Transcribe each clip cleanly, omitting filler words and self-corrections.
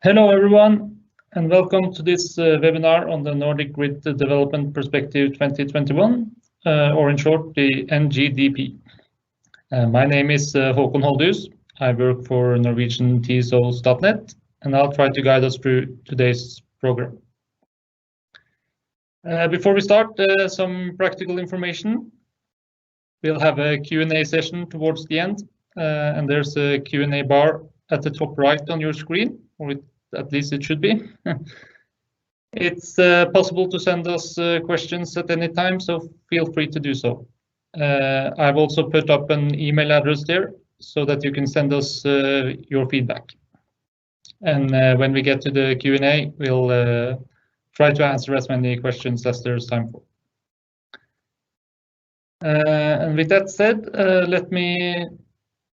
Hello everyone, and welcome to this webinar on the Nordic Grid Development Perspective 2021, or in short, the NGDP. My name is Håkon Holdhus. I work for Norwegian TSO.net, and I'll try to guide us through today's program. Before we start, some practical information. We'll have a Q&A session towards the end, and there's a Q&A bar at the top right on your screen, or at least it should be. It's possible to send us questions at any time, so feel free to do so. I've also put up an email address there so that you can send us your feedback. And when we get to the Q&A, we'll try to answer as many questions as there's time for. And with that said, let me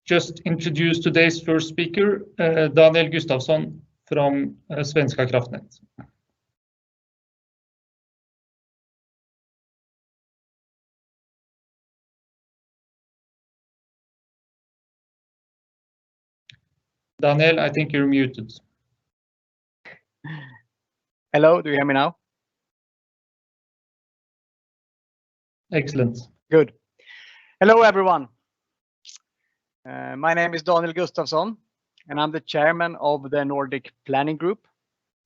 just introduce today's first speaker, Daniel Gustafsson from Svenska Kraftnät. Daniel, I think you're muted. Hello, do you hear me now? Excellent. Good. Hello, everyone. My name is Daniel Gustafsson, and I'm the chairman of the Nordic Planning Group.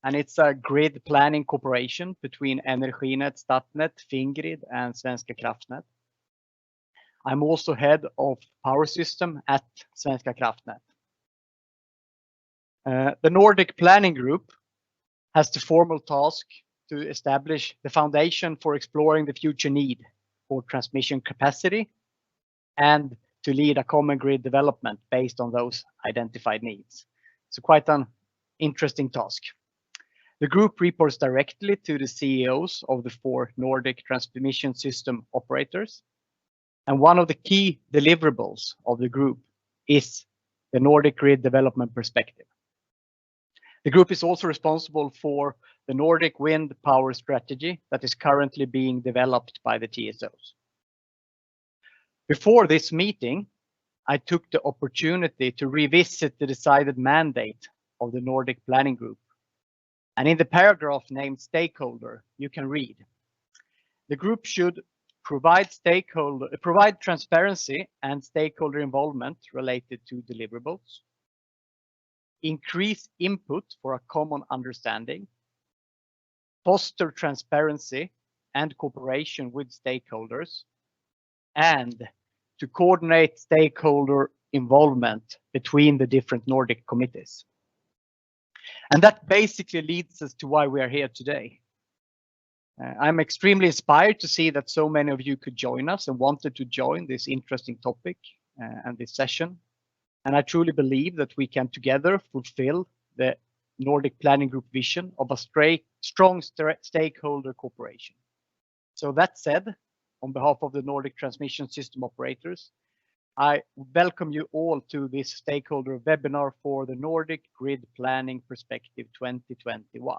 And it's a grid planning cooperation between Energinet, Statnett, Fingrid, and Svenska Kraftnät. I'm also head of power system at Svenska Kraftnät. The Nordic Planning Group has the formal task to establish the foundation for exploring the future need for transmission capacity and to lead a common grid development based on those identified needs. So quite an interesting task. The group reports directly to the CEOs of the 4 Nordic transmission system operators. And one of the key deliverables of the group is the Nordic grid development perspective. The group is also responsible for the Nordic wind power strategy that is currently being developed by the TSOs. Before this meeting, I took the opportunity to revisit the decided mandate of the Nordic Planning Group. And in the paragraph named stakeholder, you can read, the group should provide transparency and stakeholder involvement related to deliverables, increase input for a common understanding, foster transparency and cooperation with stakeholders, and to coordinate stakeholder involvement between the different Nordic committees. And that basically leads us to why we are here today. I'm extremely inspired to see that so many of you could join us and wanted to join this interesting topic and this session. And I truly believe that we can together fulfill the Nordic Planning Group vision of a strong stakeholder cooperation. So that said, on behalf of the Nordic Transmission System Operators, I welcome you all to this stakeholder webinar for the Nordic Grid Planning Perspective 2021.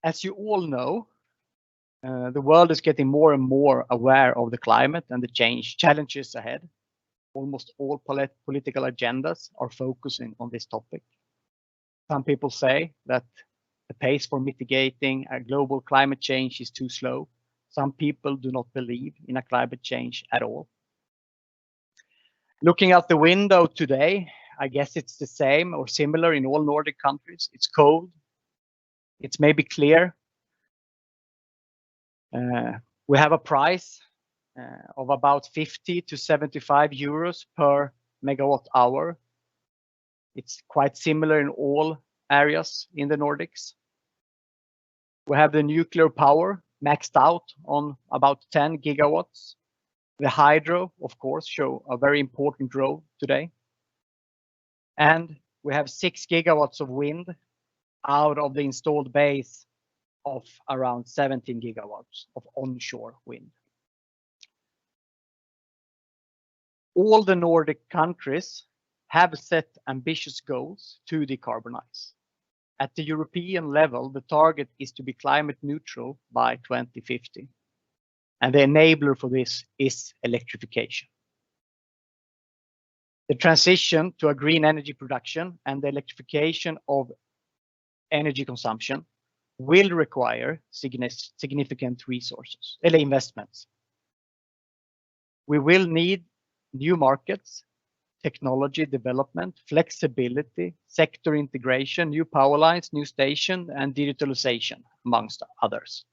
As you all know, the world is getting more and more aware of the climate and the challenges ahead. Almost all political agendas are focusing on this topic. Some people say that the pace for mitigating a global climate change is too slow. Some people do not believe in a climate change at all. Looking out the window today, I guess it's the same or similar in all Nordic countries. It's cold. It's maybe clear. We have a price of about 50 to 75 euros per megawatt hour. It's quite similar in all areas in the Nordics. We have the nuclear power maxed out on about 10 gigawatts. The hydro, of course, show a very important role today. And we have 6 gigawatts of wind out of the installed base of around 17 gigawatts of onshore wind. All the Nordic countries have set ambitious goals to decarbonize. At the European level, the target is to be climate neutral by 2050. And the enabler for this is electrification. The transition to a green energy production and the electrification of energy consumption will require significant resources and investments. We will need new markets, technology development, flexibility, sector integration, new power lines, new station, and digitalization, amongst others.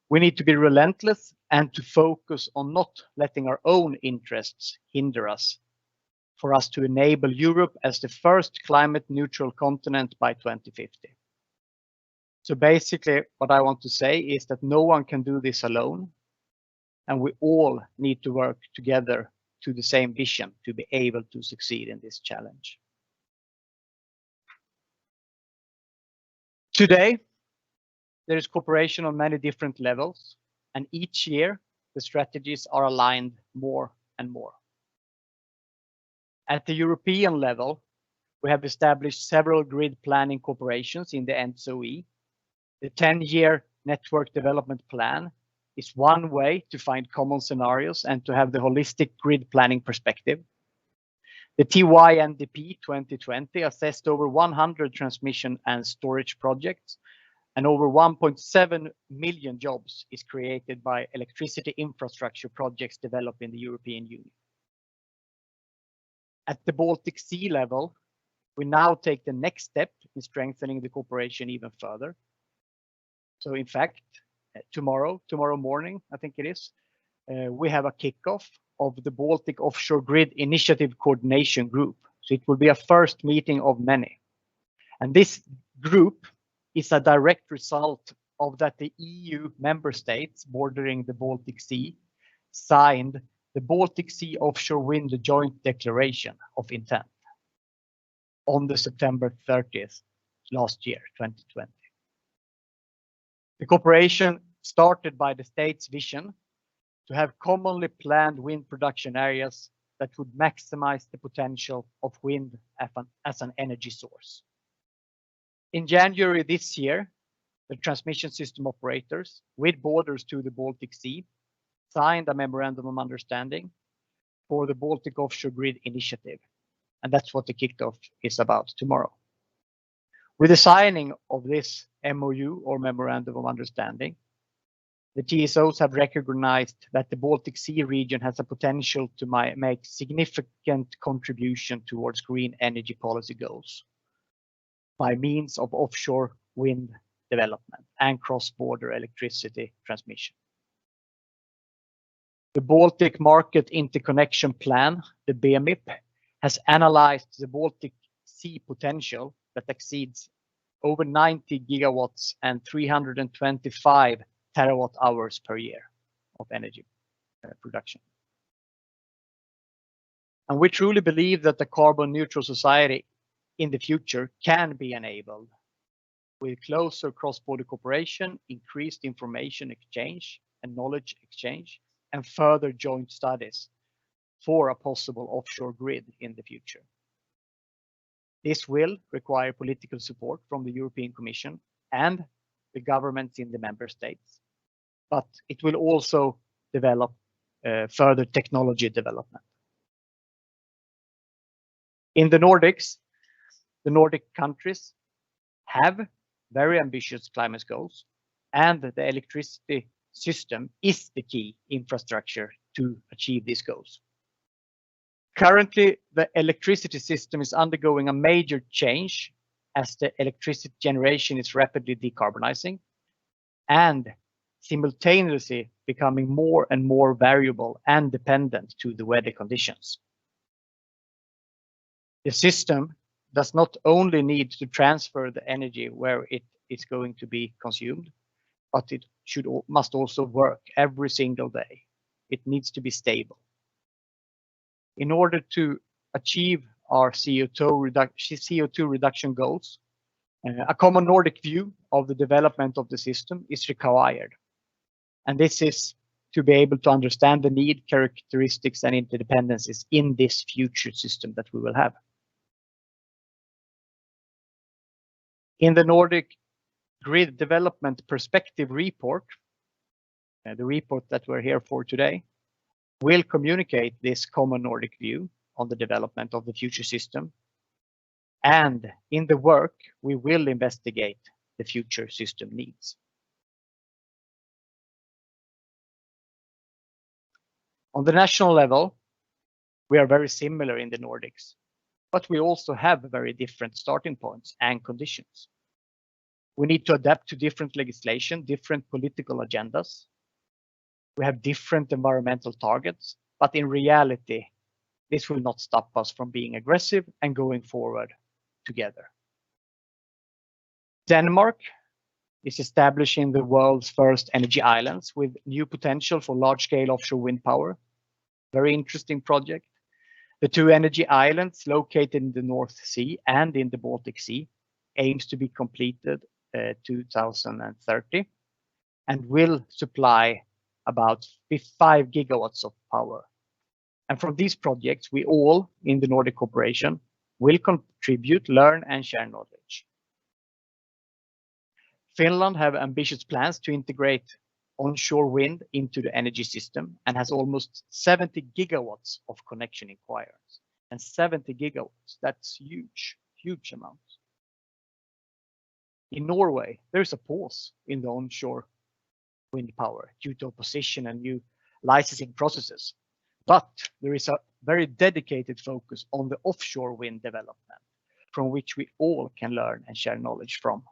We need to be relentless and to focus on not letting our own interests hinder us, for us to enable Europe as the first climate neutral continent by 2050. So basically, what I want to say is that no one can do this alone, and we all need to work together to the same vision to be able to succeed in this challenge. Today, there is cooperation on many different levels, and each year the strategies are aligned more and more. At the European level, we have established several grid planning corporations in the NSOE. The 10-year network development plan is one way to find common scenarios and to have the holistic grid planning perspective. The Ncdp 2020 assessed over 100 transmission and storage projects, and over 1.7 million jobs is created by electricity infrastructure projects developed in the European Union. At the Baltic Sea level, we now take the next step in strengthening the cooperation even further. So in fact, tomorrow morning, I think it is, we have a kickoff of the Baltic Offshore Grid Initiative Coordination Group. So it will be a first meeting of many. And this group is a direct result of that the EU member states bordering the Baltic Sea signed the Baltic Sea Offshore Wind Joint Declaration of Intent on the September 30th last year, 2020. The cooperation started by the state's vision to have commonly planned wind production areas that would maximize the potential of wind as an energy source. In January this year, the transmission system operators with borders to the Baltic Sea signed a memorandum of understanding for the Baltic Offshore Grid Initiative. And that's what the kickoff is about tomorrow. With the signing of this MOU or memorandum of understanding, the TSOs have recognized that the Baltic Sea region has a potential to make significant contribution towards green energy policy goals by means of offshore wind development and cross-border electricity transmission. The Baltic Market Interconnection Plan, the BMIP, has analyzed the Baltic Sea potential that exceeds over 90 gigawatts and 325 terawatt hours per year of energy production. And we truly believe that the carbon neutral society in the future can be enabled with closer cross-border cooperation, increased information exchange and knowledge exchange, and further joint studies for a possible offshore grid in the future. This will require political support from the European Commission and the governments in the member states, but it will also develop further technology development. In the Nordics, the Nordic countries have very ambitious climate goals, and the electricity system is the key infrastructure to achieve these goals. Currently, the electricity system is undergoing a major change as the electricity generation is rapidly decarbonizing and simultaneously becoming more and more variable and dependent to the weather conditions. The system does not only need to transfer the energy where it is going to be consumed, but it must also work every single day. It needs to be stable. In order to achieve our CO2 reduction goals, a common Nordic view of the development of the system is required. And this is to be able to understand the need, characteristics, and interdependencies in this future system that we will have. In the Nordic Grid Development Perspective report, the report that we're here for today, will communicate this common Nordic view on the development of the future system. And in the work, we will investigate the future system needs. On the national level, we are very similar in the Nordics, but we also have very different starting points and conditions. We need to adapt to different legislation, different political agendas. We have different environmental targets, but in reality, this will not stop us from being aggressive and going forward together. Denmark is establishing the world's first energy islands with new potential for large-scale offshore wind power. Very interesting project. The two energy islands located in the North Sea and in the Baltic Sea aims to be completed 2030 and will supply about 5 gigawatts of power. And from these projects, we all in the Nordic cooperation will contribute, learn and share knowledge. Finland have ambitious plans to integrate onshore wind into the energy system and has almost 70 gigawatts of connection inquiries. And 70 gigawatts, that's huge, huge amount. In Norway, there's a pause in the onshore wind power due to opposition and new licensing processes. But there is a very dedicated focus on the offshore wind development, from which we all can learn and share knowledge from.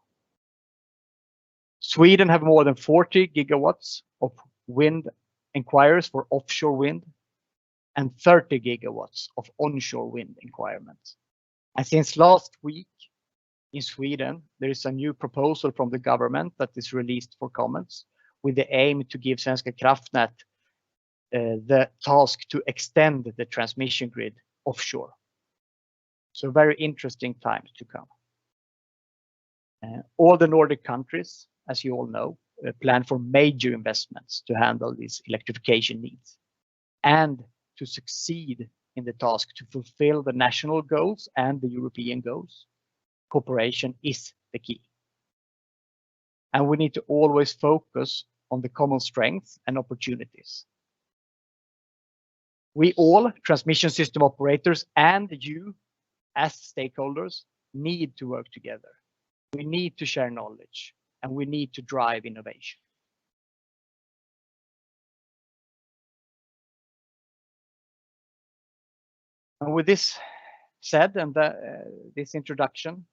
Sweden have more than 40 gigawatts of wind inquiries for offshore wind and 30 gigawatts of onshore wind inquiries. And since last week in Sweden, there is a new proposal from the government that is released for comments with the aim to give Svenska Kraftnät the task to extend the transmission grid offshore. So very interesting times to come. All the Nordic countries, as you all know, plan for major investments to handle these electrification needs. And to succeed in the task to fulfill the national goals and the European goals, cooperation is the key. And we need to always focus on the common strengths and opportunities. We all, transmission system operators and you as stakeholders, need to work together. We need to share knowledge and we need to drive innovation. And with this said and this introduction,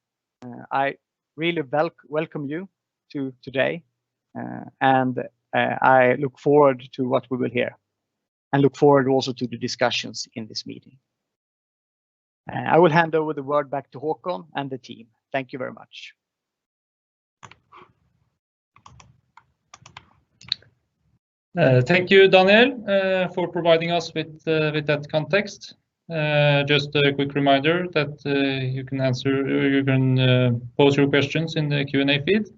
I really welcome you to today and I look forward to what we will hear and look forward also to the discussions in this meeting. I will hand over the word back to Håkon and the team. Thank you very much. Thank you, Daniel, for providing us with that context. Just a quick reminder that you can pose your questions in the Q&A feed.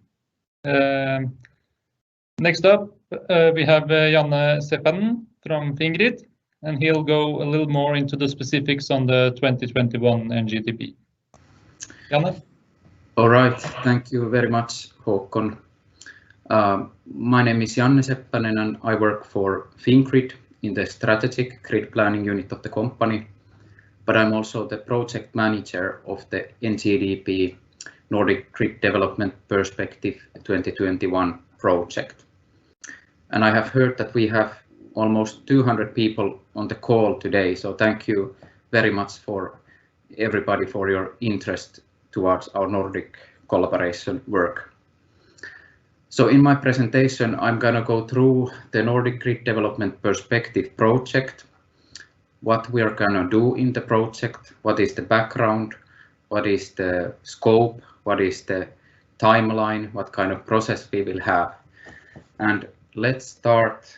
Next up, we have Janne Seppänen from Fingrid, and he'll go a little more into the specifics on the 2021 NGDP. Janne? All right, thank you very much, Håkon. My name is Janne Seppänen and I work for Fingrid in the strategic grid planning unit of the company, but I'm also the project manager of the NGDP Nordic Grid Development Perspective 2021 project. And I have heard that we have almost 200 people on the call today, so thank you very much for everybody for your interest towards our Nordic collaboration work. So in my presentation, I'm going to go through the Nordic Grid Development Perspective project, what we are going to do in the project, what is the background, what is the scope, what is the timeline, what kind of process we will have. And let's start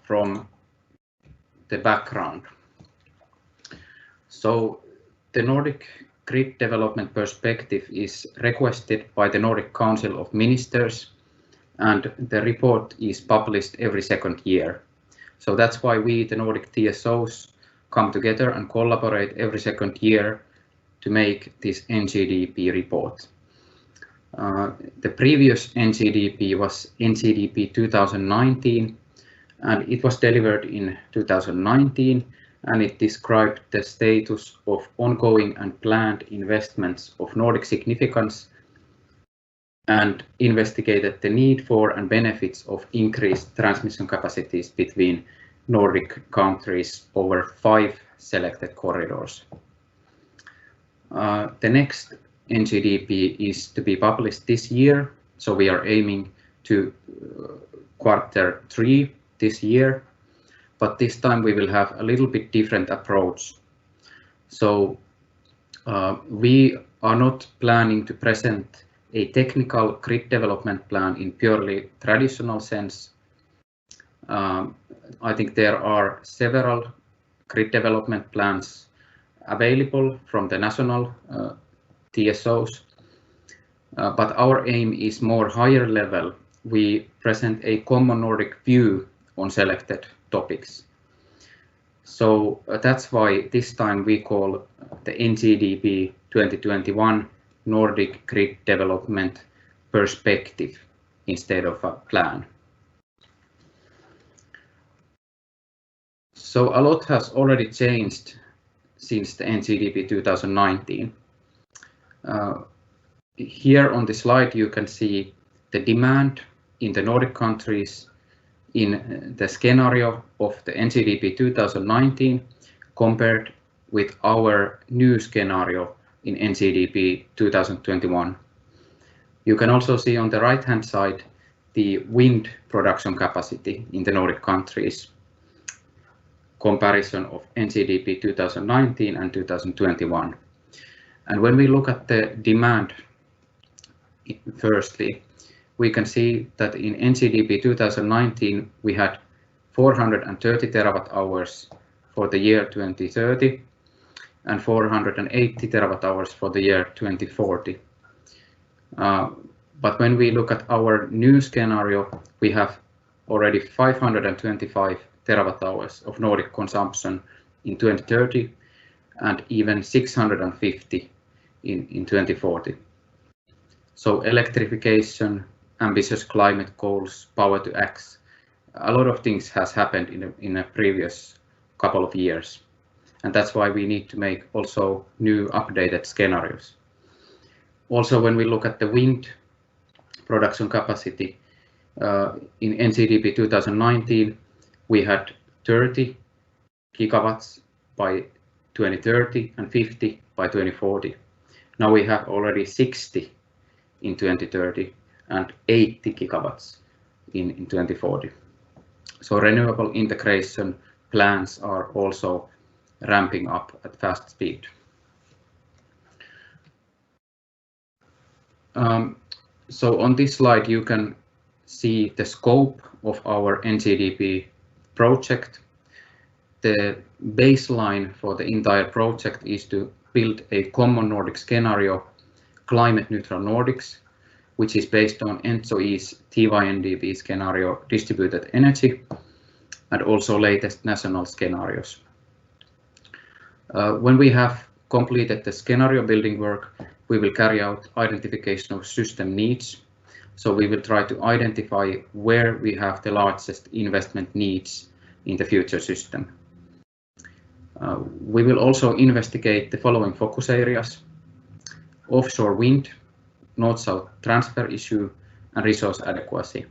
from the background. So the Nordic Grid Development Perspective is requested by the Nordic Council of Ministers, and the report is published every second year. So that's why we, the Nordic TSOs, come together and collaborate every second year to make this NGDP report. The previous NGDP was NGDP 2019, and it was delivered in 2019, and it described the status of ongoing and planned investments of Nordic significance and investigated the need for and benefits of increased transmission capacities between Nordic countries over 5 selected corridors. The next NGDP is to be published this year, so we are aiming to Q3 this year, but this time we will have a little bit different approach. So we are not planning to present a technical grid development plan in purely traditional sense. I think there are several grid development plans available from the national TSOs, but our aim is more higher level. We present a common Nordic view on selected topics. So that's why this time we call the NGDP 2021 Nordic Grid Development Perspective instead of a plan. So a lot has already changed since the NGDP 2019. Here on the slide you can see the demand in the Nordic countries in the scenario of the NGDP 2019 compared with our new scenario in NGDP 2021. You can also see on the right hand side the wind production capacity in the Nordic countries, comparison of NGDP 2019 and 2021. And when we look at the demand firstly, we can see that in NGDP 2019 we had 430 terawatt hours for the year 2030 and 480 terawatt hours for the year 2040. But when we look at our new scenario, we have already 525 terawatt hours of Nordic consumption in 2030 and even 650 in 2040. So electrification, ambitious climate goals, power to X, a lot of things has happened in a previous couple of years. And that's why we need to make also new updated scenarios. Also, when we look at the wind production capacity in NGDP 2019, we had 30 gigawatts by 2030 and 50 by 2040. Now we have already 60 in 2030 and 80 gigawatts in 2040. So renewable integration plans are also ramping up at fast speed. So on this slide you can see the scope of our NGDP project. The baseline for the entire project is to build a common Nordic scenario, climate neutral Nordics, which is based on ENTSO-E's TYNDP scenario, distributed energy, and also latest national scenarios. When we have completed the scenario building work, we will carry out identification of system needs. So we will try to identify where we have the largest investment needs in the future system. We will also investigate the following focus areas: offshore wind, north-south transfer issue, and resource adequacy.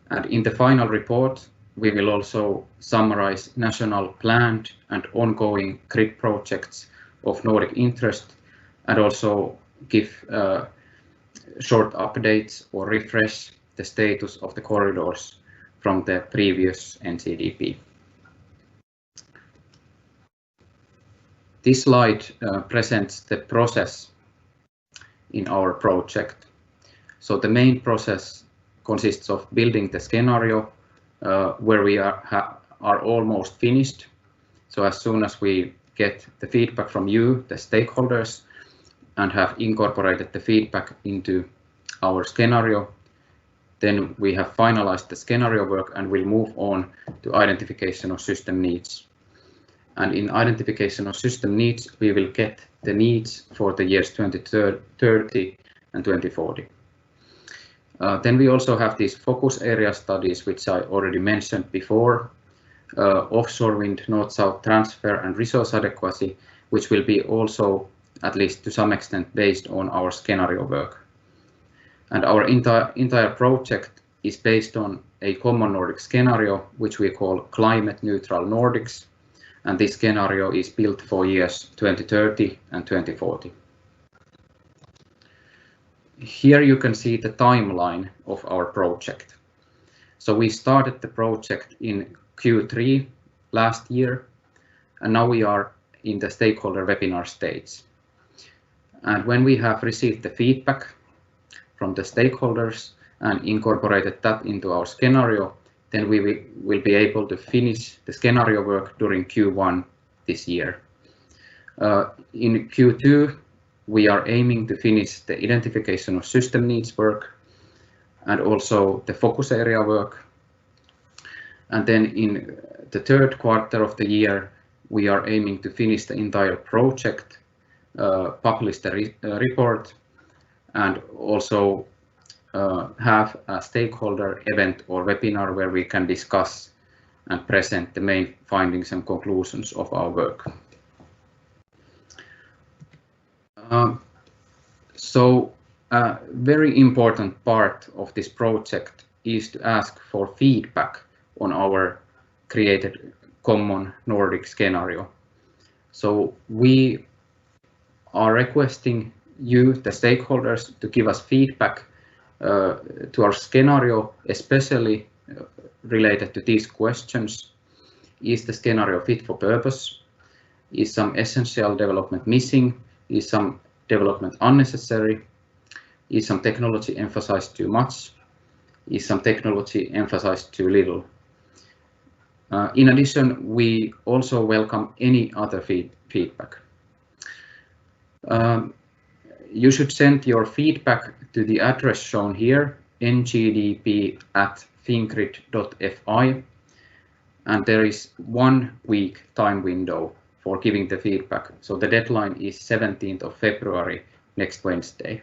And in the final report, we will also summarize national planned and ongoing grid projects of Nordic interest and also give short updates or refresh the status of the corridors from the previous NGDP. This slide presents the process in our project. So the main process consists of building the scenario where we are almost finished. So as soon as we get the feedback from you, the stakeholders, and have incorporated the feedback into our scenario, then we have finalized the scenario work and will move on to identification of system needs. And in identification of system needs, we will get the needs for the years 2030 and 2040. Then we also have these focus area studies, which I already mentioned before, offshore wind, north-south transfer and resource adequacy, which will be also, at least to some extent, based on our scenario work. And our entire project is based on a common Nordic scenario, which we call climate neutral Nordics. And this scenario is built for years 2030 and 2040. Here you can see the timeline of our project. So we started the project in Q3 last year, and now we are in the stakeholder webinar stage. And when we have received the feedback from the stakeholders and incorporated that into our scenario, then we will be able to finish the scenario work during Q1 this year. In Q2, we are aiming to finish the identification of system needs work and also the focus area work. And then in the third quarter of the year, we are aiming to finish the entire project, publish the report, and also have a stakeholder event or webinar where we can discuss and present the main findings and conclusions of our work. So a very important part of this project is to ask for feedback on our created common Nordic scenario. So we are requesting you, the stakeholders, to give us feedback to our scenario, especially related to these questions. Is the scenario fit for purpose? Is some essential development missing? Is some development unnecessary? Is some technology emphasized too much? Is some technology emphasized too little? In addition, we also welcome any other feedback. You should send your feedback to the address shown here, ngdp@fincrit.fi, and there is 1 week time window for giving the feedback. So the deadline is 17th of February, next Wednesday.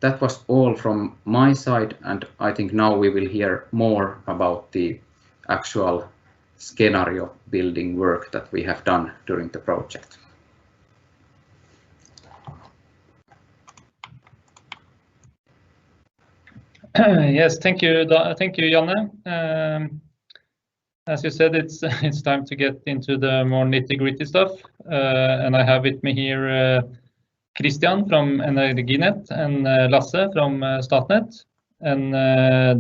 That was all from my side, and I think now we will hear more about the actual scenario building work that we have done during the project. Yes, thank you, Janne. As you said, it's time to get into the more nitty-gritty stuff, and I have with me here Christian from Energinet and Lasse from Statnett, and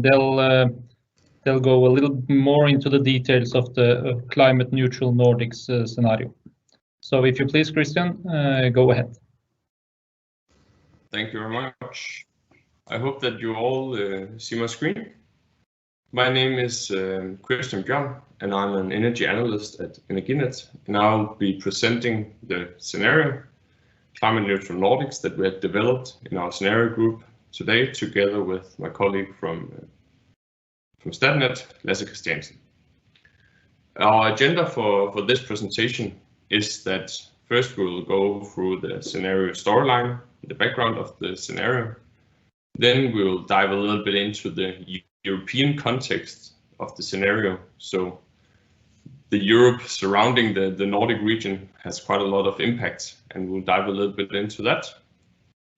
they'll go a little more into the details of the climate neutral Nordics scenario. So if you please, Christian, go ahead. Thank you very much. I hope that you all see my screen. My name is Christian Bjørn, and I'm an energy analyst at Energinet, and I'll be presenting the scenario, Climate Neutral Nordics, that we have developed in our scenario group today, together with my colleague from Statnett, Lasse Christiansen. Our agenda for this presentation is that first we will go through the scenario storyline, the background of the scenario. Then we will dive a little bit into the European context of the scenario. So the Europe surrounding the Nordic region has quite a lot of impact, and we'll dive a little bit into that.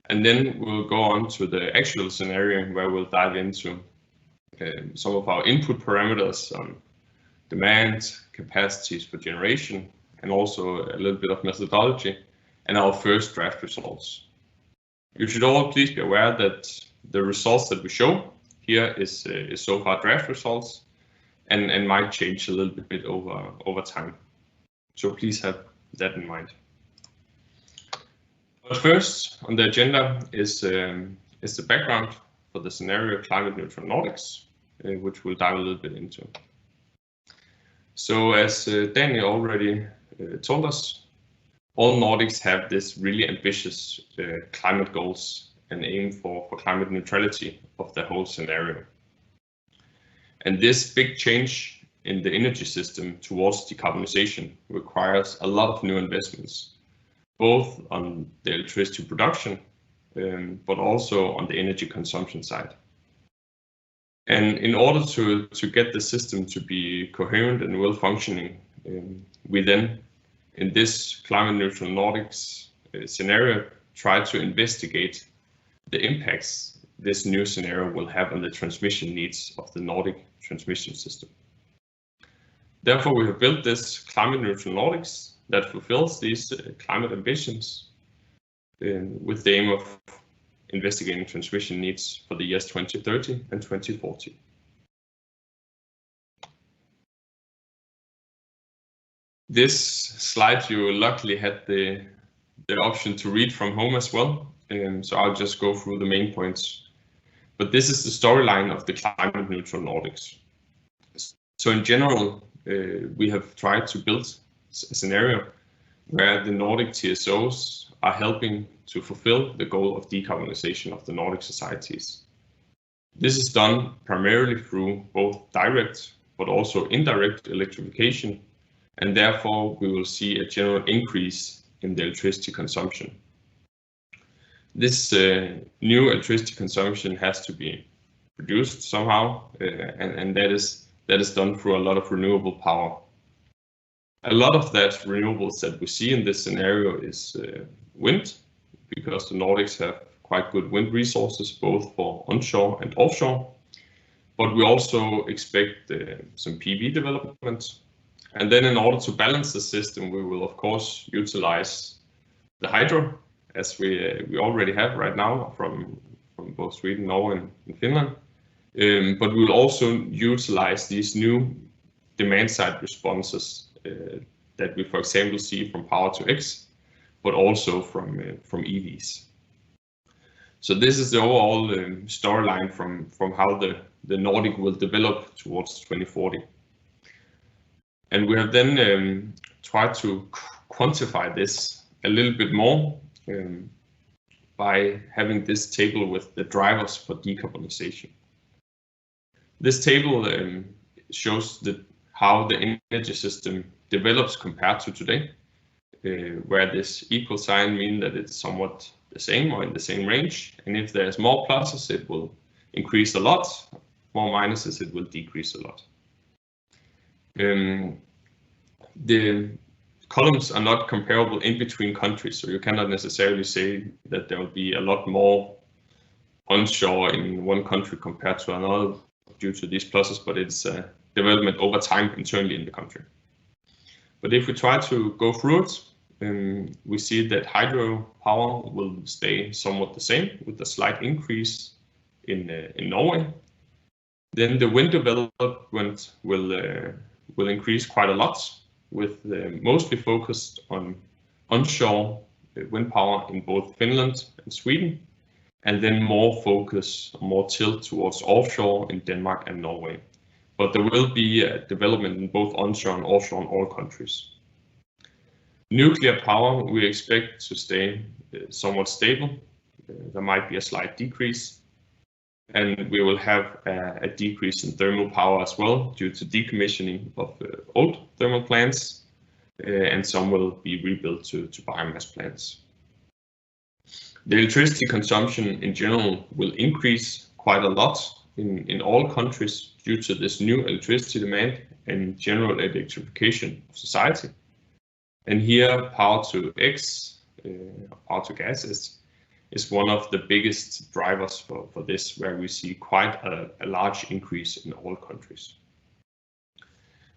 And then we'll go on to the actual scenario, where we'll dive into some of our input parameters on demand, capacities for generation, and also a little bit of methodology, and our first draft results. You should all please be aware that the results that we show here is so far draft results, and might change a little bit over time. So please have that in mind. But first on the agenda is the background for the scenario Climate Neutral Nordics, which we'll dive a little bit into. So as Daniel already told us, all Nordics have this really ambitious climate goals and aim for climate neutrality of the whole scenario. And this big change in the energy system towards decarbonization requires a lot of new investments, both on the electricity production but also on the energy consumption side. And in order to get the system to be coherent and well functioning, we then, in this climate neutral Nordics scenario, try to investigate the impacts this new scenario will have on the transmission needs of the Nordic transmission system. Therefore, we have built this climate neutral Nordics that fulfills these climate ambitions with the aim of investigating transmission needs for the years 2030 and 2040. This slide you luckily had the option to read from home as well, so I'll just go through the main points. But this is the storyline of the climate neutral Nordics. So in general, we have tried to build a scenario where the Nordic TSOs are helping to fulfill the goal of decarbonization of the Nordic societies. This is done primarily through both direct but also indirect electrification, and therefore we will see a general increase in the electricity consumption. This new electricity consumption has to be produced somehow, and that is done through a lot of renewable power. A lot of that renewables that we see in this scenario is wind, because the Nordics have quite good wind resources, both for onshore and offshore. But we also expect some PV development. And then in order to balance the system, we will of course utilize the hydro, as we already have right now from both Sweden, Norway and Finland. But we will also utilize these new demand side responses that we, for example, see from Power to X, but also from EVs. So this is the overall storyline from how the Nordic will develop towards 2040. And we have then tried to quantify this a little bit more by having this table with the drivers for decarbonization. This table shows how the energy system develops compared to today, where this equal sign means that it's somewhat the same or in the same range. And if there's more pluses, it will increase a lot. More minuses, it will decrease a lot. The columns are not comparable in between countries, so you cannot necessarily say that there will be a lot more onshore in one country compared to another due to these pluses, but it's development over time internally in the country. But if we try to go through it, we see that hydro power will stay somewhat the same with a slight increase in Norway. Then the wind development will increase quite a lot, with mostly focused on onshore wind power in both Finland and Sweden, and then more focus, more tilt towards offshore in Denmark and Norway. But there will be a development in both onshore and offshore in all countries. Nuclear power we expect to stay somewhat stable. There might be a slight decrease, and we will have a decrease in thermal power as well due to decommissioning of old thermal plants, and some will be rebuilt to biomass plants. The electricity consumption in general will increase quite a lot in all countries due to this new electricity demand and general electrification of society. And here power to X, power to gas is one of the biggest drivers for this, where we see quite a large increase in all countries.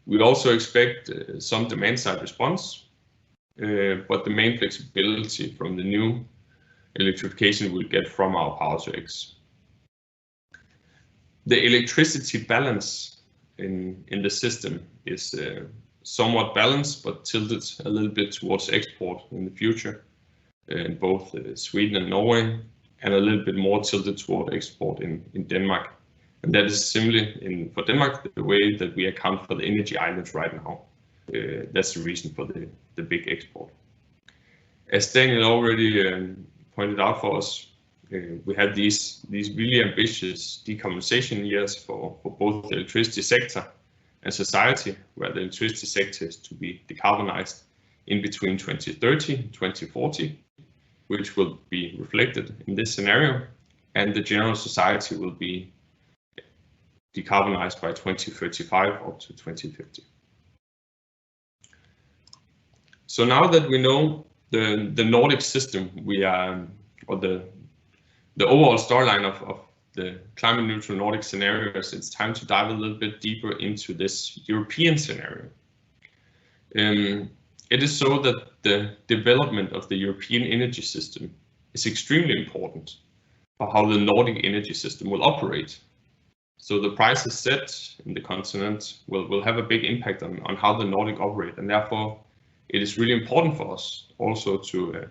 We also expect some demand side response, but the main flexibility from the new electrification we'll get from our power to X. The electricity balance in the system is somewhat balanced, but tilted a little bit towards export in the future in both Sweden and Norway, and a little bit more tilted toward export in Denmark. And that is simply for Denmark the way that we account for the energy islands right now. That's the reason for the big export. As Daniel already pointed out for us, we have these really ambitious decarbonization years for both the electricity sector and society, where the electricity sector is to be decarbonized in between 2030 and 2040. which will be reflected in this scenario, and the general society will be decarbonized by 2035 up to 2050. So now that we know the Nordic system, we are, or the overall storyline of the climate neutral Nordic scenarios, it's time to dive a little bit deeper into this European scenario. It is so that the development of the European energy system is extremely important for how the Nordic energy system will operate. So the prices set in the continent will have a big impact on how the Nordic operate, and therefore it is really important for us also to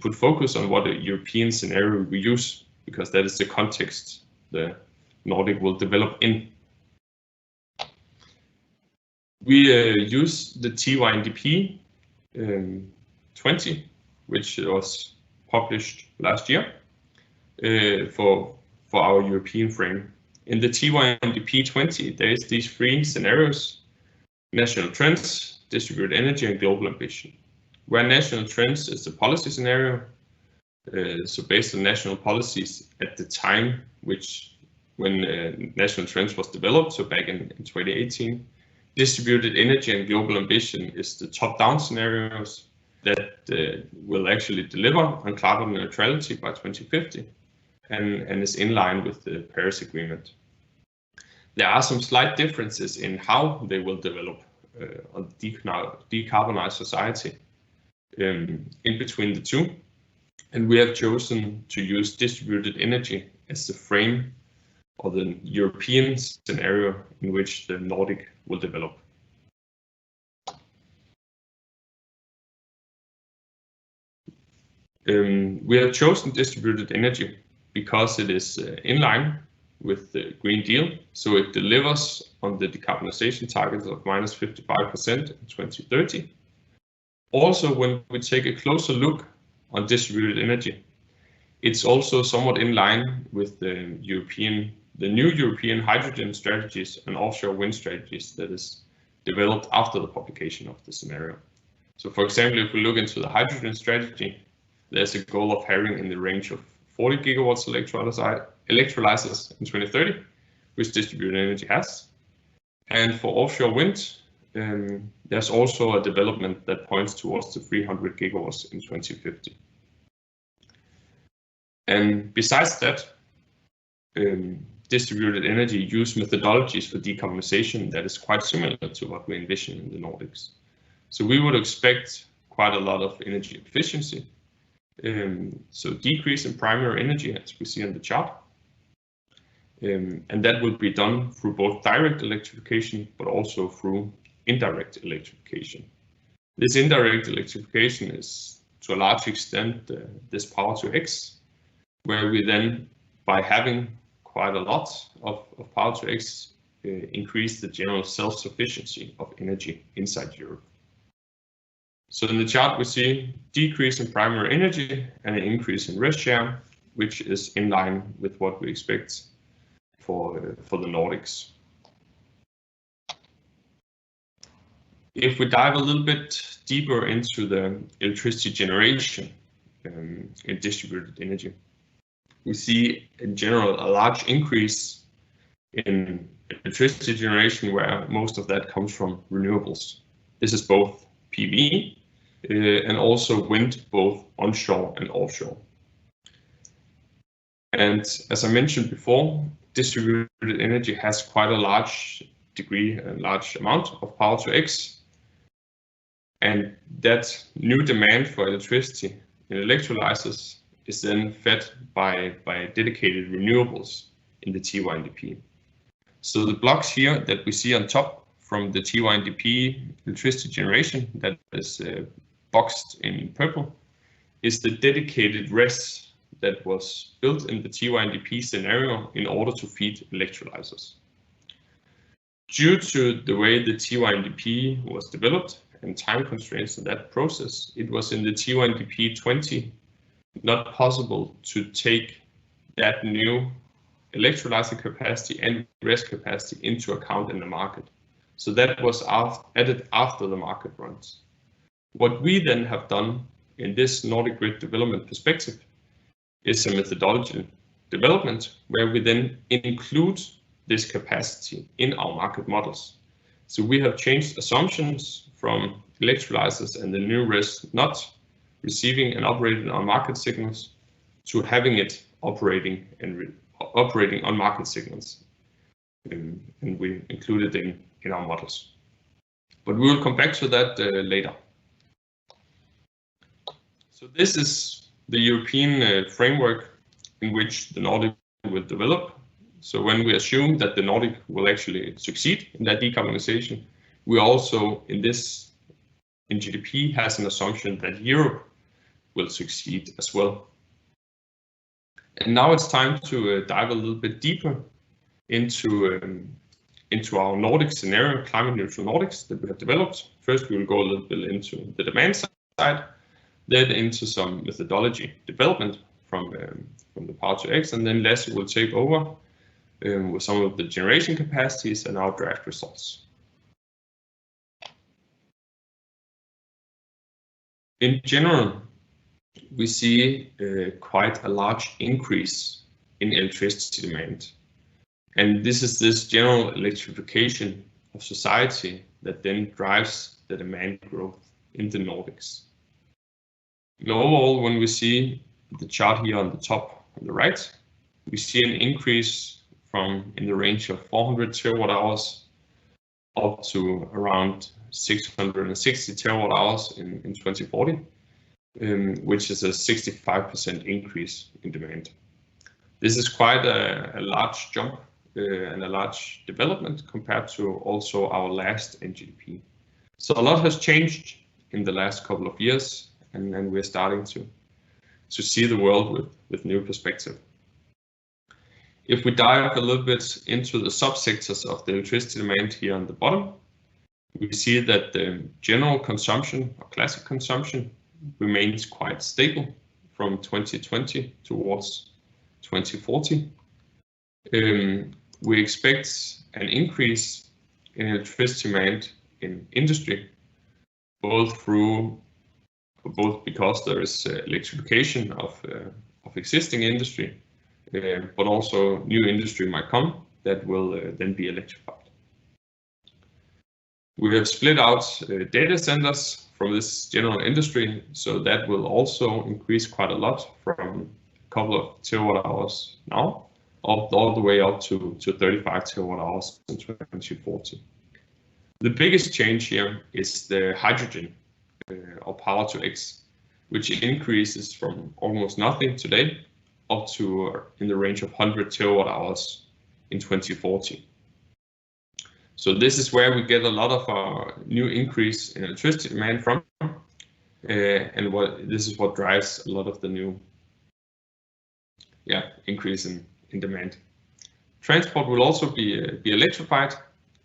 put focus on what a European scenario we use, because that is the context the Nordic will develop in. We use the Ncdp 20, which was published last year for our European frame. In the Ncdp 20, there is these three scenarios: national trends, distributed energy, and global ambition. Where national trends is the policy scenario, so based on national policies at the time when national trends was developed, so back in 2018. Distributed energy and global ambition is the top-down scenarios that will actually deliver on carbon neutrality by 2050 and is in line with the Paris Agreement. There are some slight differences in how they will develop on decarbonized society in between the two, and we have chosen to use distributed energy as the frame or the European scenario in which the Nordic will develop. We have chosen distributed energy because it is in line with the Green Deal, so it delivers on the decarbonization targets of -55% in 2030. Also, when we take a closer look on distributed energy, it's also somewhat in line with the new European hydrogen strategies and offshore wind strategies that is developed after the publication of the scenario. So for example, if we look into the hydrogen strategy, there's a goal of having in the range of 40 gigawatts electrolyzers in 2030, which distributed energy has. And for offshore wind, there's also a development that points towards the 300 gigawatts in 2050. And besides that, distributed energy use methodologies for decarbonization that is quite similar to what we envision in the Nordics. So we would expect quite a lot of energy efficiency. So decrease in primary energy, as we see on the chart. And that will be done through both direct electrification, but also through indirect electrification. This indirect electrification is to a large extent this power to X, where we then, by having quite a lot of power to X, increase the general self-sufficiency of energy inside Europe. So in the chart we see decrease in primary energy and an increase in rest share, which is in line with what we expect for the Nordics. If we dive a little bit deeper into the electricity generation in distributed energy, we see in general a large increase in electricity generation, where most of that comes from renewables. This is both PV and also wind, both onshore and offshore. And as I mentioned before, distributed energy has quite a large degree, a large amount of power to X. And that new demand for electricity in electrolyzers is then fed by dedicated renewables in the Ncdp. So the blocks here that we see on top from the Ncdp electricity generation, that is boxed in purple, is the dedicated RES that was built in the Ncdp scenario in order to feed electrolyzers. Due to the way the Ncdp was developed and time constraints in that process, it was in the Ncdp 20 not possible to take that new electrolyzer capacity and rest capacity into account in the market. So that was added after the market runs. What we then have done in this Nordic grid development perspective is a methodology development where we then include this capacity in our market models. So we have changed assumptions from electrolyzers and the new res not receiving and operating on market signals to having it operating on market signals. And we include it in our models. But we will come back to that later. So this is the European framework in which the Nordic will develop. So when we assume that the Nordic will actually succeed in that decarbonization, we also in this NGDP has an assumption that Europe will succeed as well. And now it's time to dive a little bit deeper into our Nordic scenario, climate neutral Nordics that we have developed. First, we will go a little bit into the demand side, then into some methodology development from the Power to X, and then Lasse will take over with some of the generation capacities and our draft results. In general, we see quite a large increase in electricity demand. And this is this general electrification of society that then drives the demand growth in the Nordics. And overall, when we see the chart here on the top on the right, we see an increase from in the range of 400 terawatt hours up to around 660 terawatt hours in 2040, which is a 65% increase in demand. This is quite a large jump and a large development compared to also our last NGDP. So a lot has changed in the last couple of years, and we're starting to see the world with new perspective. If we dive a little bit into the subsectors of the electricity demand here on the bottom, we see that the general consumption or classic consumption remains quite stable from 2020 towards 2040. We expect an increase in electricity demand in industry, both because there is electrification of existing industry, but also new industry might come that will then be electrified. We have split out data centers from this general industry, so that will also increase quite a lot from a couple of terawatt hours now, all the way up to 35 terawatt hours in 2040. The biggest change here is the hydrogen or Power to X, which increases from almost nothing today up to in the range of 100 terawatt hours in 2040. So this is where we get a lot of our new increase in electricity demand from, and this is what drives a lot of the new increase in demand. Transport will also be electrified,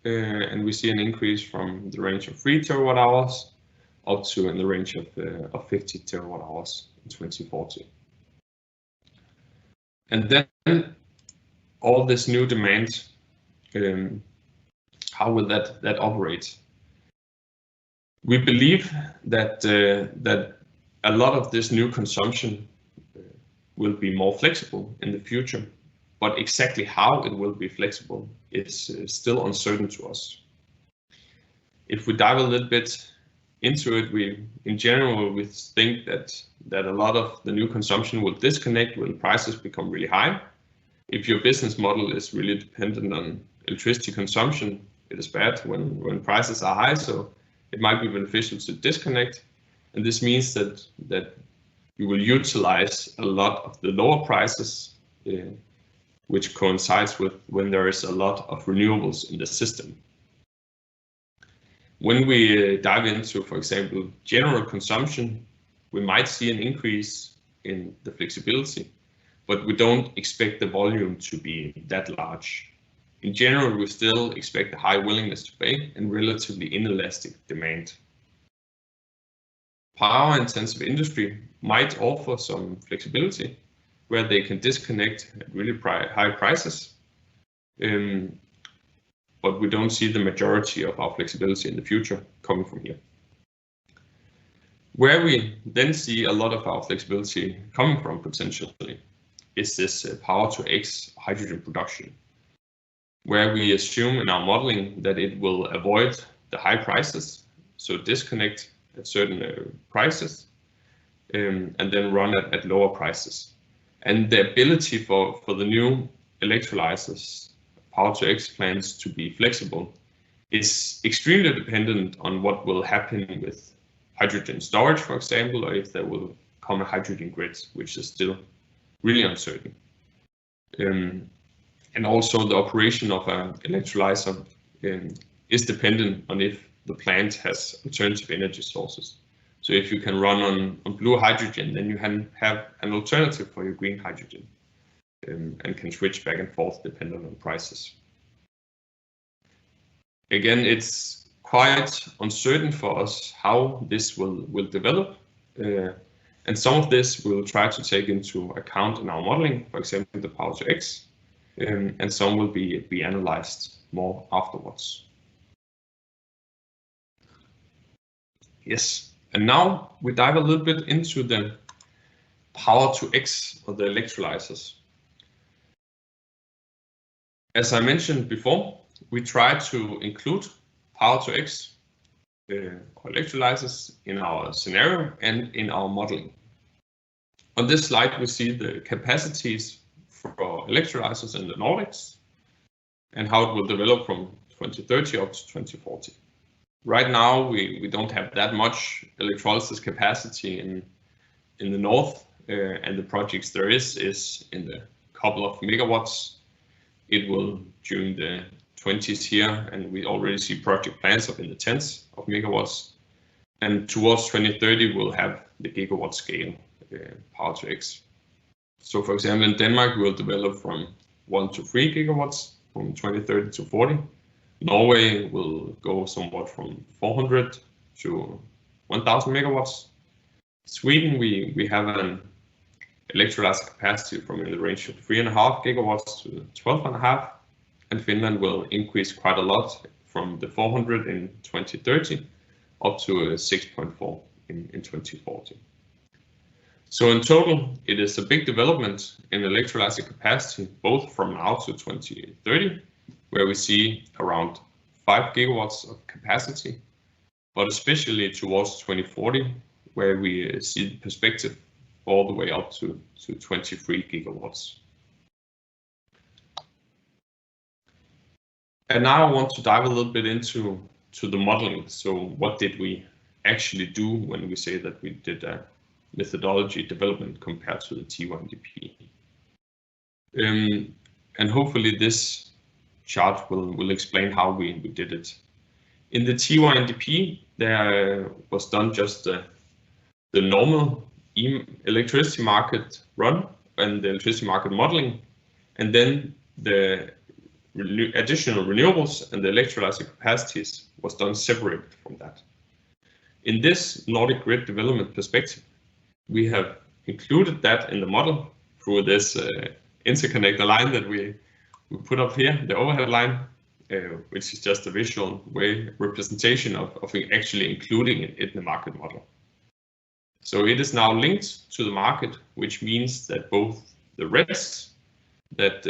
and we see an increase from the range of 3 terawatt hours up to in the range of 50 terawatt hours in 2040. And then all this new demand, how will that operate? We believe that a lot of this new consumption will be more flexible in the future, but exactly how it will be flexible is still uncertain to us. If we dive a little bit into it, in general we think that a lot of the new consumption will disconnect when prices become really high. If your business model is really dependent on electricity consumption, it is bad when prices are high, so it might be beneficial to disconnect. And this means that you will utilize a lot of the lower prices, which coincides with when there is a lot of renewables in the system. When we dive into, for example, general consumption, we might see an increase in the flexibility, but we don't expect the volume to be that large. In general, we still expect a high willingness to pay and relatively inelastic demand. Power-intensive industry might offer some flexibility where they can disconnect at really high prices, but we don't see the majority of our flexibility in the future coming from here. Where we then see a lot of our flexibility coming from potentially is this power to X hydrogen production, where we assume in our modeling that it will avoid the high prices, so disconnect at certain prices, and then run at lower prices. And the ability for the new electrolyzers, power to X plants to be flexible is extremely dependent on what will happen with hydrogen storage, for example, or if there will come a hydrogen grid, which is still really uncertain. And also the operation of an electrolyzer is dependent on if the plant has alternative energy sources. So if you can run on blue hydrogen, then you can have an alternative for your green hydrogen, and can switch back and forth depending on prices. Again, it's quite uncertain for us how this will develop, and some of this we'll try to take into account in our modeling, for example, the power to X, and some will be analyzed more afterwards. Yes, and now we dive a little bit into the power to X of the electrolyzers. As I mentioned before, we try to include power to X electrolyzers in our scenario and in our modeling. On this slide, we see the capacities for electrolyzers in the Nordics and how it will develop from 2030 up to 2040. Right now, we don't have that much electrolysis capacity in the north, and the projects there is in the couple of megawatts. It will during the 20s here, and we already see project plans up in the tens of megawatts. And towards 2030, we'll have the gigawatt scale power to X. So for example, in Denmark, we'll develop from 1 to 3 gigawatts from 2030 to 40. Norway will go somewhat from 400 to 1,000 megawatts. Sweden, we have an electrolyzer capacity from in the range of 3.5 gigawatts to 12.5, and Finland will increase quite a lot from the 400 in 2030 up to 6.4 in 2040. So in total, it is a big development in electrolyzer capacity, both from now to 2030, where we see around 5 gigawatts of capacity, but especially towards 2040, where we see the perspective all the way up to 23 gigawatts. And now I want to dive a little bit into the modeling. So what did we actually do when we say that we did a methodology development compared to the T1DP? And hopefully this chart will explain how we did it. In the T1DP, there was done just the normal electricity market run and the electricity market modeling, and then the additional renewables and the electrolyzer capacities was done separate from that. In this Nordic grid development perspective, we have included that in the model through this interconnector line that we put up here, the overhead line, which is just a visual way representation of actually including it in the market model. So it is now linked to the market, which means that both the rest that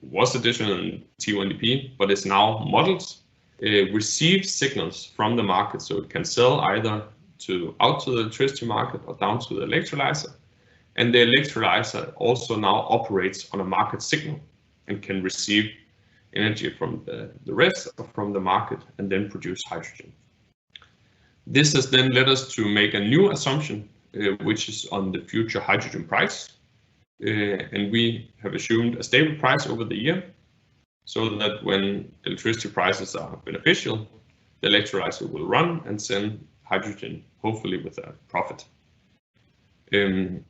was additional in T1DP, but is now modeled, receives signals from the market, so it can sell either out to the electricity market or down to the electrolyzer. And the electrolyzer also now operates on a market signal and can receive energy from the rest or from the market and then produce hydrogen. This has then led us to make a new assumption, which is on the future hydrogen price. And we have assumed a stable price over the year, so that when electricity prices are beneficial, the electrolyzer will run and send hydrogen, hopefully with a profit. And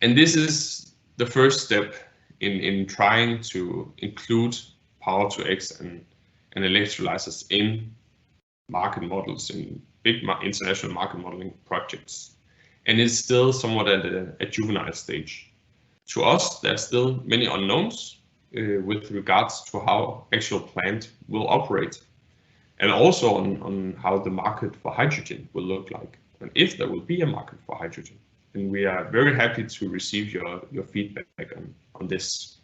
this is the first step in trying to include power to X and electrolyzers in market models, in big international market modeling projects. And it's still somewhat at a juvenile stage. To us, there's still many unknowns with regards to how actual plant will operate. and also on how the market for hydrogen will look like, and if there will be a market for hydrogen. And we are very happy to receive your feedback on this.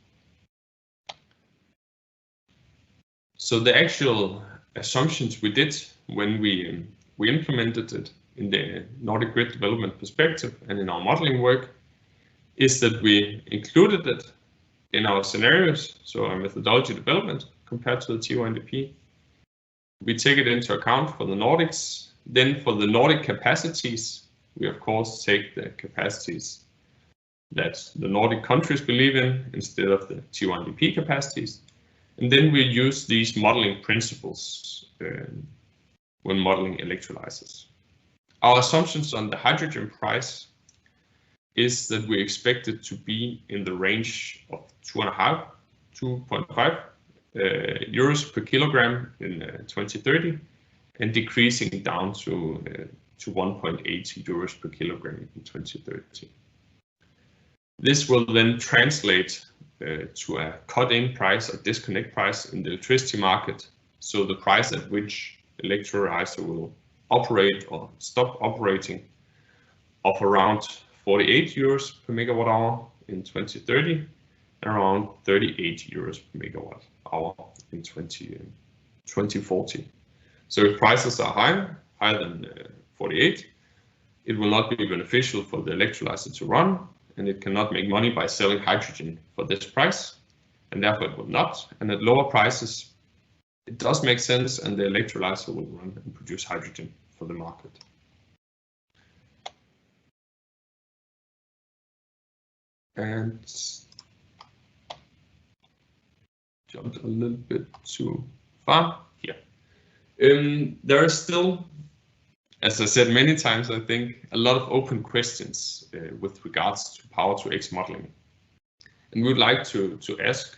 So the actual assumptions we did when we implemented it in the Nordic grid development perspective and in our modeling work is that we included it in our scenarios, so our methodology development compared to the T1DP. We take it into account for the Nordics. Then for the Nordic capacities, we of course take the capacities that the Nordic countries believe in instead of the T1DP capacities. And then we use these modeling principles when modeling electrolyzers. Our assumptions on the hydrogen price is that we expect it to be in the range of 2.5 euros per kilogram in 2030, and decreasing down to 1.8 euros per kilogram in 2030. This will then translate to a cut-in price or disconnect price in the electricity market, so the price at which electrolyzer will operate or stop operating of around 48 euros per megawatt hour in 2030, and around 38 euros per megawatt hour in 2040. So if prices are higher than 48, it will not be beneficial for the electrolyzer to run, and it cannot make money by selling hydrogen for this price, and therefore it will not. And at lower prices, it does make sense, and the electrolyzer will run and produce hydrogen for the market. And jumped a little bit too far here. There are still, as I said many times, I think, a lot of open questions with regards to Power-to-X modeling. And we would like to ask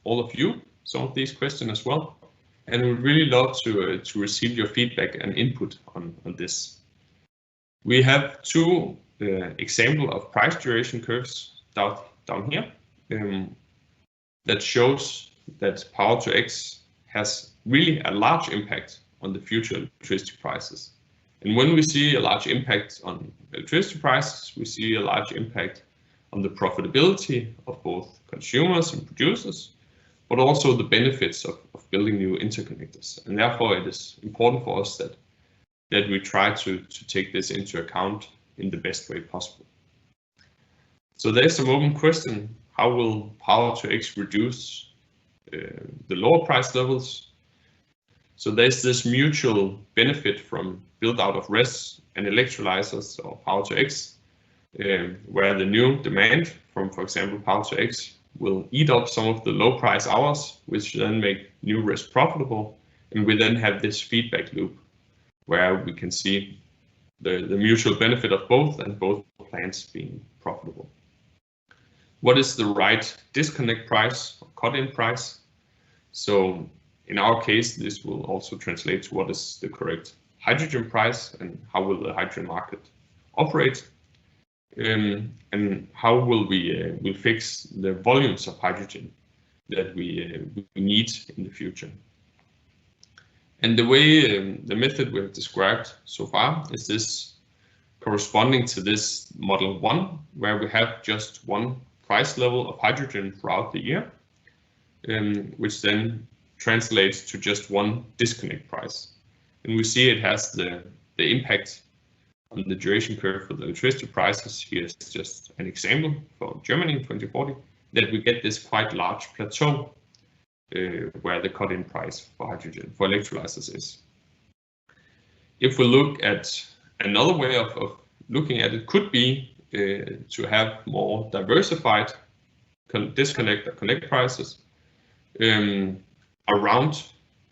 all of you some of these questions as well. And we'd really love to receive your feedback and input on this. We have two examples of price duration curves down here that shows that Power-to-X has really a large impact on the future electricity prices. And when we see a large impact on electricity prices, we see a large impact on the profitability of both consumers and producers, but also the benefits of building new interconnectors. And therefore it is important for us that we try to take this into account in the best way possible. So there's some open question: how will Power-to-X reduce the lower price levels? So there's this mutual benefit from build out of RES and electrolyzers or Power-to-X, where the new demand from, for example, Power-to-X will eat up some of the low price hours, which then make new RES profitable. And we then have this feedback loop where we can see the mutual benefit of both, and both plants being profitable. What is the right disconnect price or cut-in price? So in our case, this will also translate to what is the correct hydrogen price and how will the hydrogen market operate, and how will we fix the volumes of hydrogen that we need in the future. And the way the method we have described so far is this corresponding to this model 1, where we have just one price level of hydrogen throughout the year, which then translates to just one disconnect price. And we see it has the impact on the duration curve for the electricity prices. Here's just an example for Germany in 2040, that we get this quite large plateau where the cut-in price for hydrogen for electrolyzers is. If we look at another way of looking at it, could be to have more diversified disconnect or connect prices around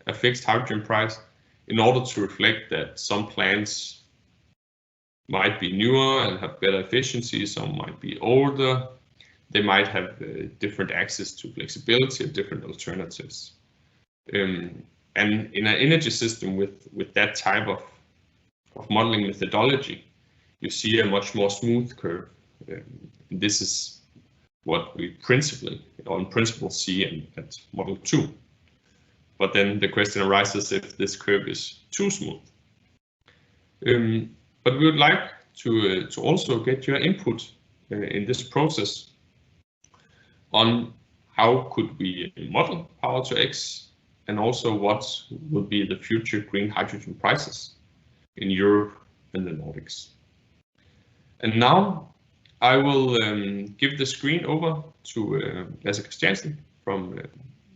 a fixed hydrogen price, in order to reflect that some plants might be newer and have better efficiency, some might be older, they might have different access to flexibility of different alternatives. And in an energy system with that type of modeling methodology, you see a much more smooth curve. This is what we in principle see at model 2. but then the question arises if this curve is too smooth. But we would like to also get your input in this process on how could we model Power to X, and also what will be the future green hydrogen prices in Europe and the Nordics. And now I will give the screen over to Lasse Christiansen from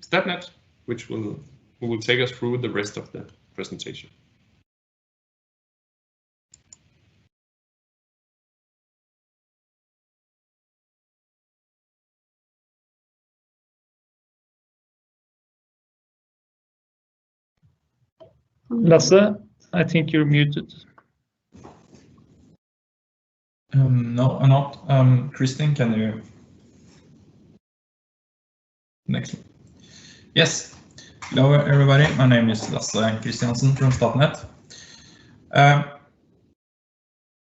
Statnett, who will take us through the rest of the presentation. Lasse, I think you're muted. No, I'm not. Kristin, can you? Next one. Yes. Hello, everybody. My name is Lasse Christiansen from Statnett.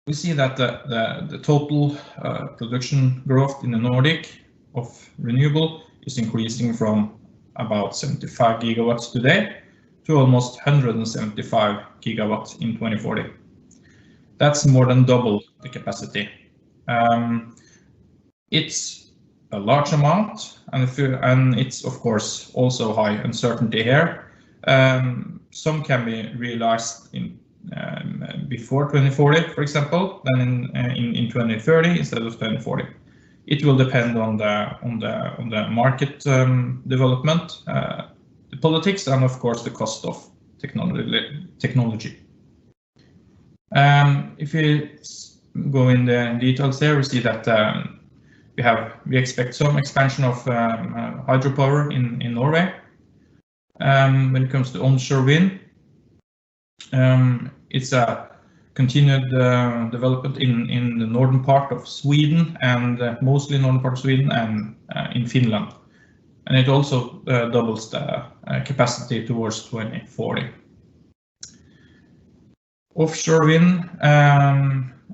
We see that the total production growth in the Nordic of renewable is increasing from about 75 gigawatts today to almost 175 gigawatts in 2040. That's more than double the capacity. It's a large amount, and it's of course also high uncertainty here. Some can be realized in before 2040, for example, than in 2030 instead of 2040. It will depend on the market development, the politics, and of course the cost of technology. If we go in the details there, we see that we expect some expansion of hydropower in Norway. When it comes to onshore wind, it's a continued development in the northern part of Sweden, and mostly northern part of Sweden and in Finland. And it also doubles the capacity towards 2040. Offshore wind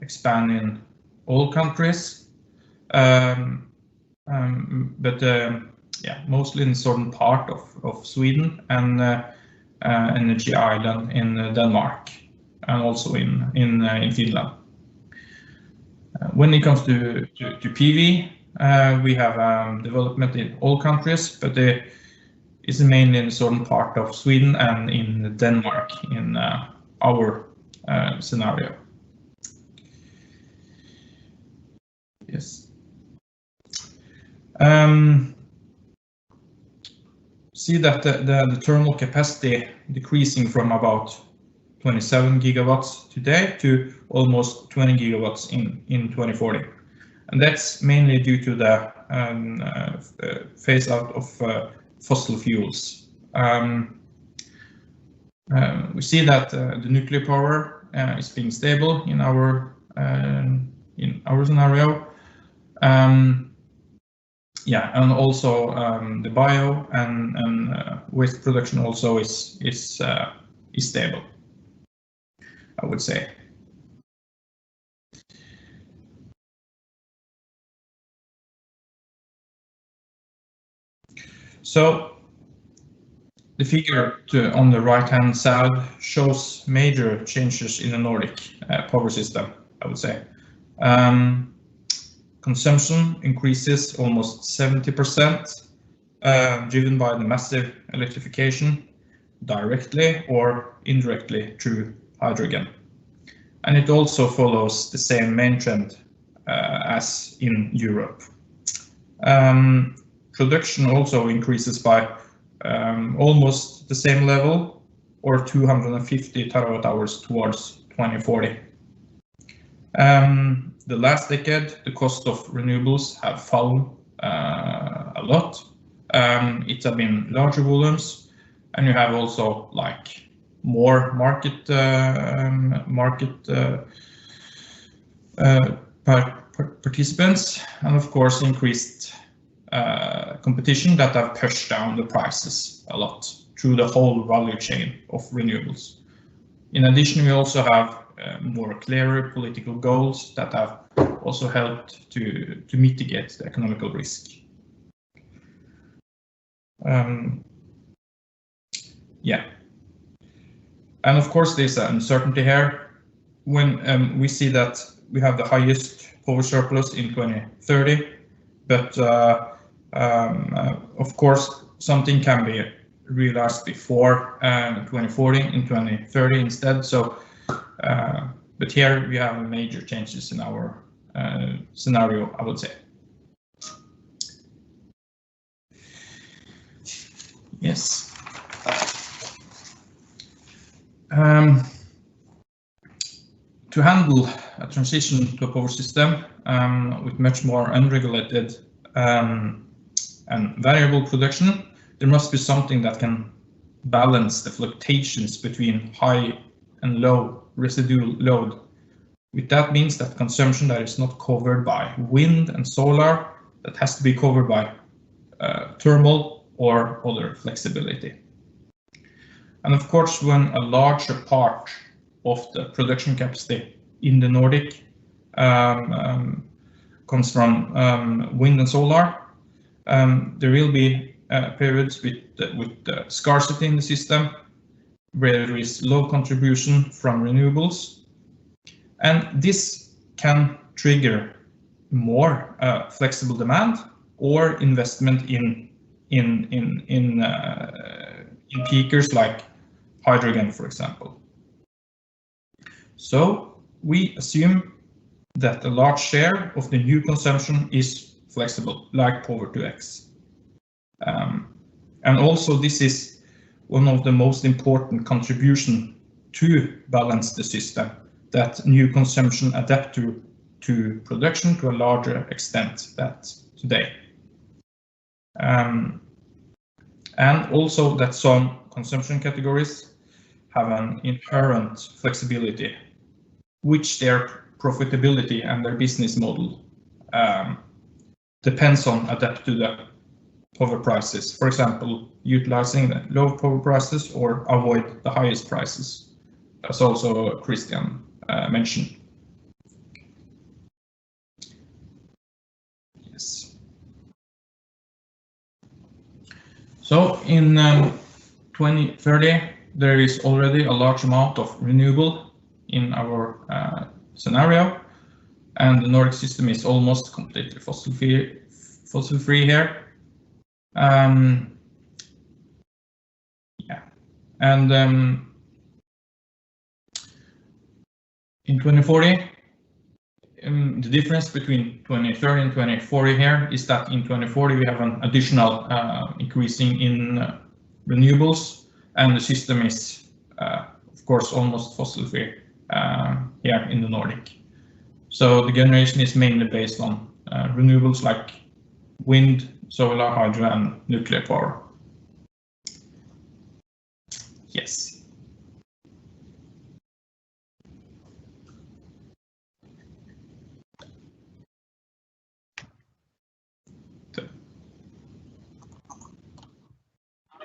expand in all countries, but yeah, mostly in the southern part of Sweden and Energy Island in Denmark, and also in Finland. When it comes to PV, we have development in all countries, but it's mainly in the southern part of Sweden and in Denmark in our scenario. Yes. See that the thermal capacity decreasing from about 27 gigawatts today to almost 20 gigawatts in 2040. And that's mainly due to the phase out of fossil fuels. We see that the nuclear power is being stable in our scenario. Yeah, and also the bio and waste production also is stable, I would say. So the figure on the right-hand side shows major changes in the Nordic power system, I would say. Consumption increases almost 70%, driven by the massive electrification directly or indirectly through hydrogen. And it also follows the same main trend as in Europe. Production also increases by almost the same level, or 250 terawatt hours towards 2040. The last decade, the cost of renewables have fallen a lot. It have been larger volumes, and you have also like more market participants, and of course increased competition that have pushed down the prices a lot through the whole value chain of renewables. In addition, we also have more clearer political goals that have also helped to mitigate the economical risk. Yeah. And of course, there's an uncertainty here. When we see that we have the highest power surplus in 2030, but of course, something can be realized before 2040 in 2030 instead. So, but here we have major changes in our scenario, I would say. Yes. To handle a transition to a power system with much more unregulated and variable production, there must be something that can balance the fluctuations between high and low residual load. With that means that consumption that is not covered by wind and solar, that has to be covered by thermal or other flexibility. And of course, when a larger part of the production capacity in the Nordic comes from wind and solar, there will be periods with scarcity in the system, where there is low contribution from renewables, and this can trigger more flexible demand or investment in peakers like hydrogen, for example. So we assume that a large share of the new consumption is flexible, like Power-to-X. And also this is one of the most important contribution to balance the system, that new consumption adapt to production to a larger extent than today. And also that some consumption categories have an inherent flexibility, which their profitability and their business model depends on adapt to the power prices. For example, utilizing the low power prices or avoid the highest prices, as also Christian mentioned. Yes. So in 2030, there is already a large amount of renewable in our scenario, and the Nordic system is almost completely fossil free here. Yeah, and in 2040, the difference between 2030 and 2040 here is that in 2040 we have an additional increasing in renewables, and the system is of course almost fossil free here in the Nordic. So the generation is mainly based on renewables like wind, solar, hydro and nuclear power. Yes.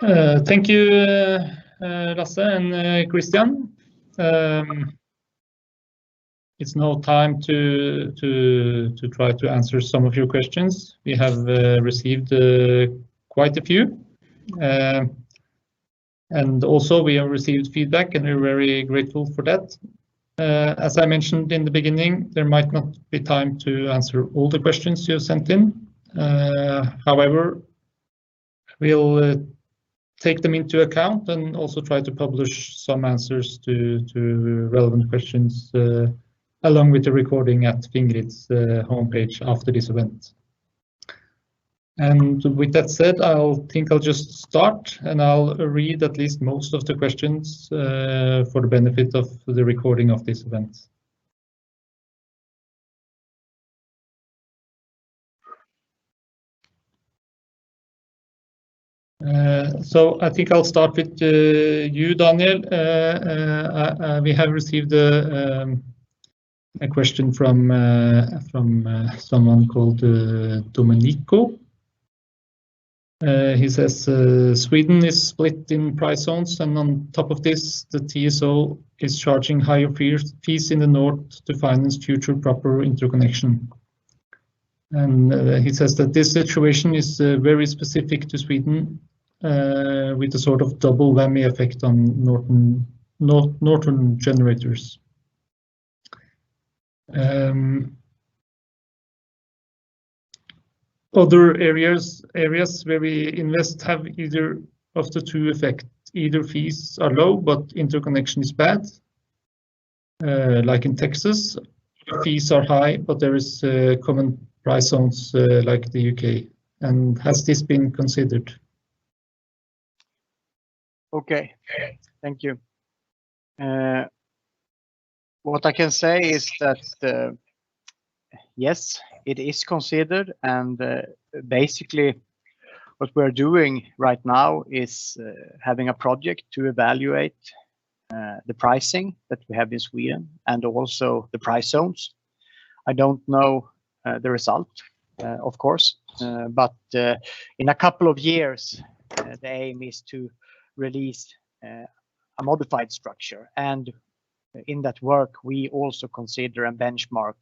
Thank you, Lasse and Christian. It's now time to try to answer some of your questions. We have received quite a few, and also we have received feedback, and we're very grateful for that. As I mentioned in the beginning, there might not be time to answer all the questions you sent in. However, we'll take them into account and also try to publish some answers to relevant questions along with the recording at Fingrid's homepage after this event. And with that said, I'll just start, and I'll read at least most of the questions for the benefit of the recording of this event. So I think I'll start with you, Daniel. We have received a question from someone called Domenico. He says Sweden is split in price zones, and on top of this, the TSO is charging higher fees in the north to finance future proper interconnection. And he says that this situation is very specific to Sweden, with a sort of double whammy effect on northern generators. Other areas where we invest have either of the two effects. Either fees are low, but interconnection is bad, like in Texas. Fees are high, but there is common price zones like the UK. And has this been considered? Okay, thank you. What I can say is that yes, it is considered, and basically what we're doing right now is having a project to evaluate the pricing that we have in Sweden and also the price zones. I don't know the result, of course, but in a couple of years, the aim is to release a modified structure, and in that work we also consider and benchmark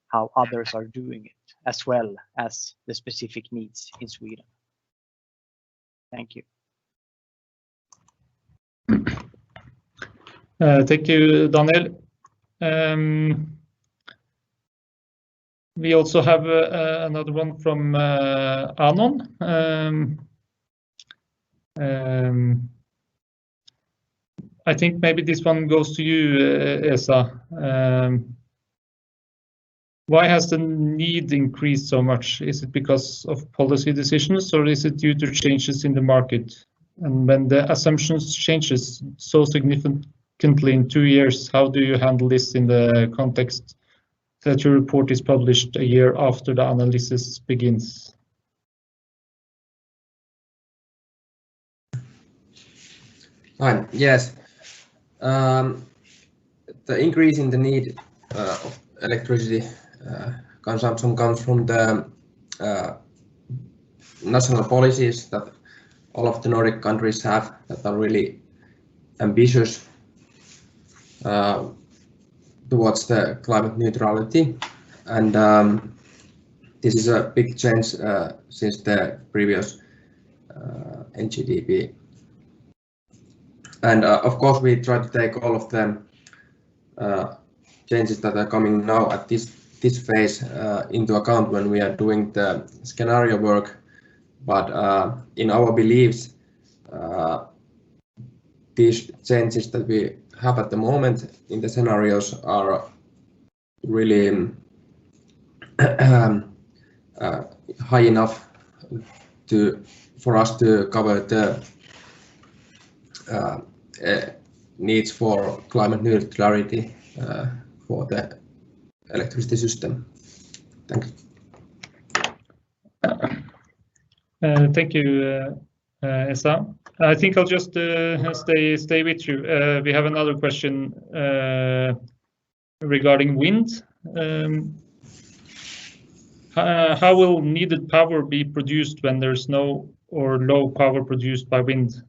how others are doing it, as well as the specific needs in Sweden. Thank you. Thank you, Daniel. We also have another one from Anon. I think maybe this one goes to you, Esa. Why has the need increased so much? Is it because of policy decisions, or is it due to changes in the market? And when the assumptions changes so significantly in 2 years, how do you handle this in the context that your report is published a year after the analysis begins? Fine. Yes. The increase in the need of electricity consumption comes from the national policies that all of the Nordic countries have that are really ambitious towards the climate neutrality, and this is a big change since the previous NGDP. And of course, we try to take all of the changes that are coming now at this phase into account when we are doing the scenario work. But in our beliefs, these changes that we have at the moment in the scenarios are really high enough for us to cover the needs for climate neutrality for the electricity system. Thanks. Thank you, Esa. I think I'll just stay with you. We have another question regarding wind. How will needed power be produced when there's no or low power produced by wind?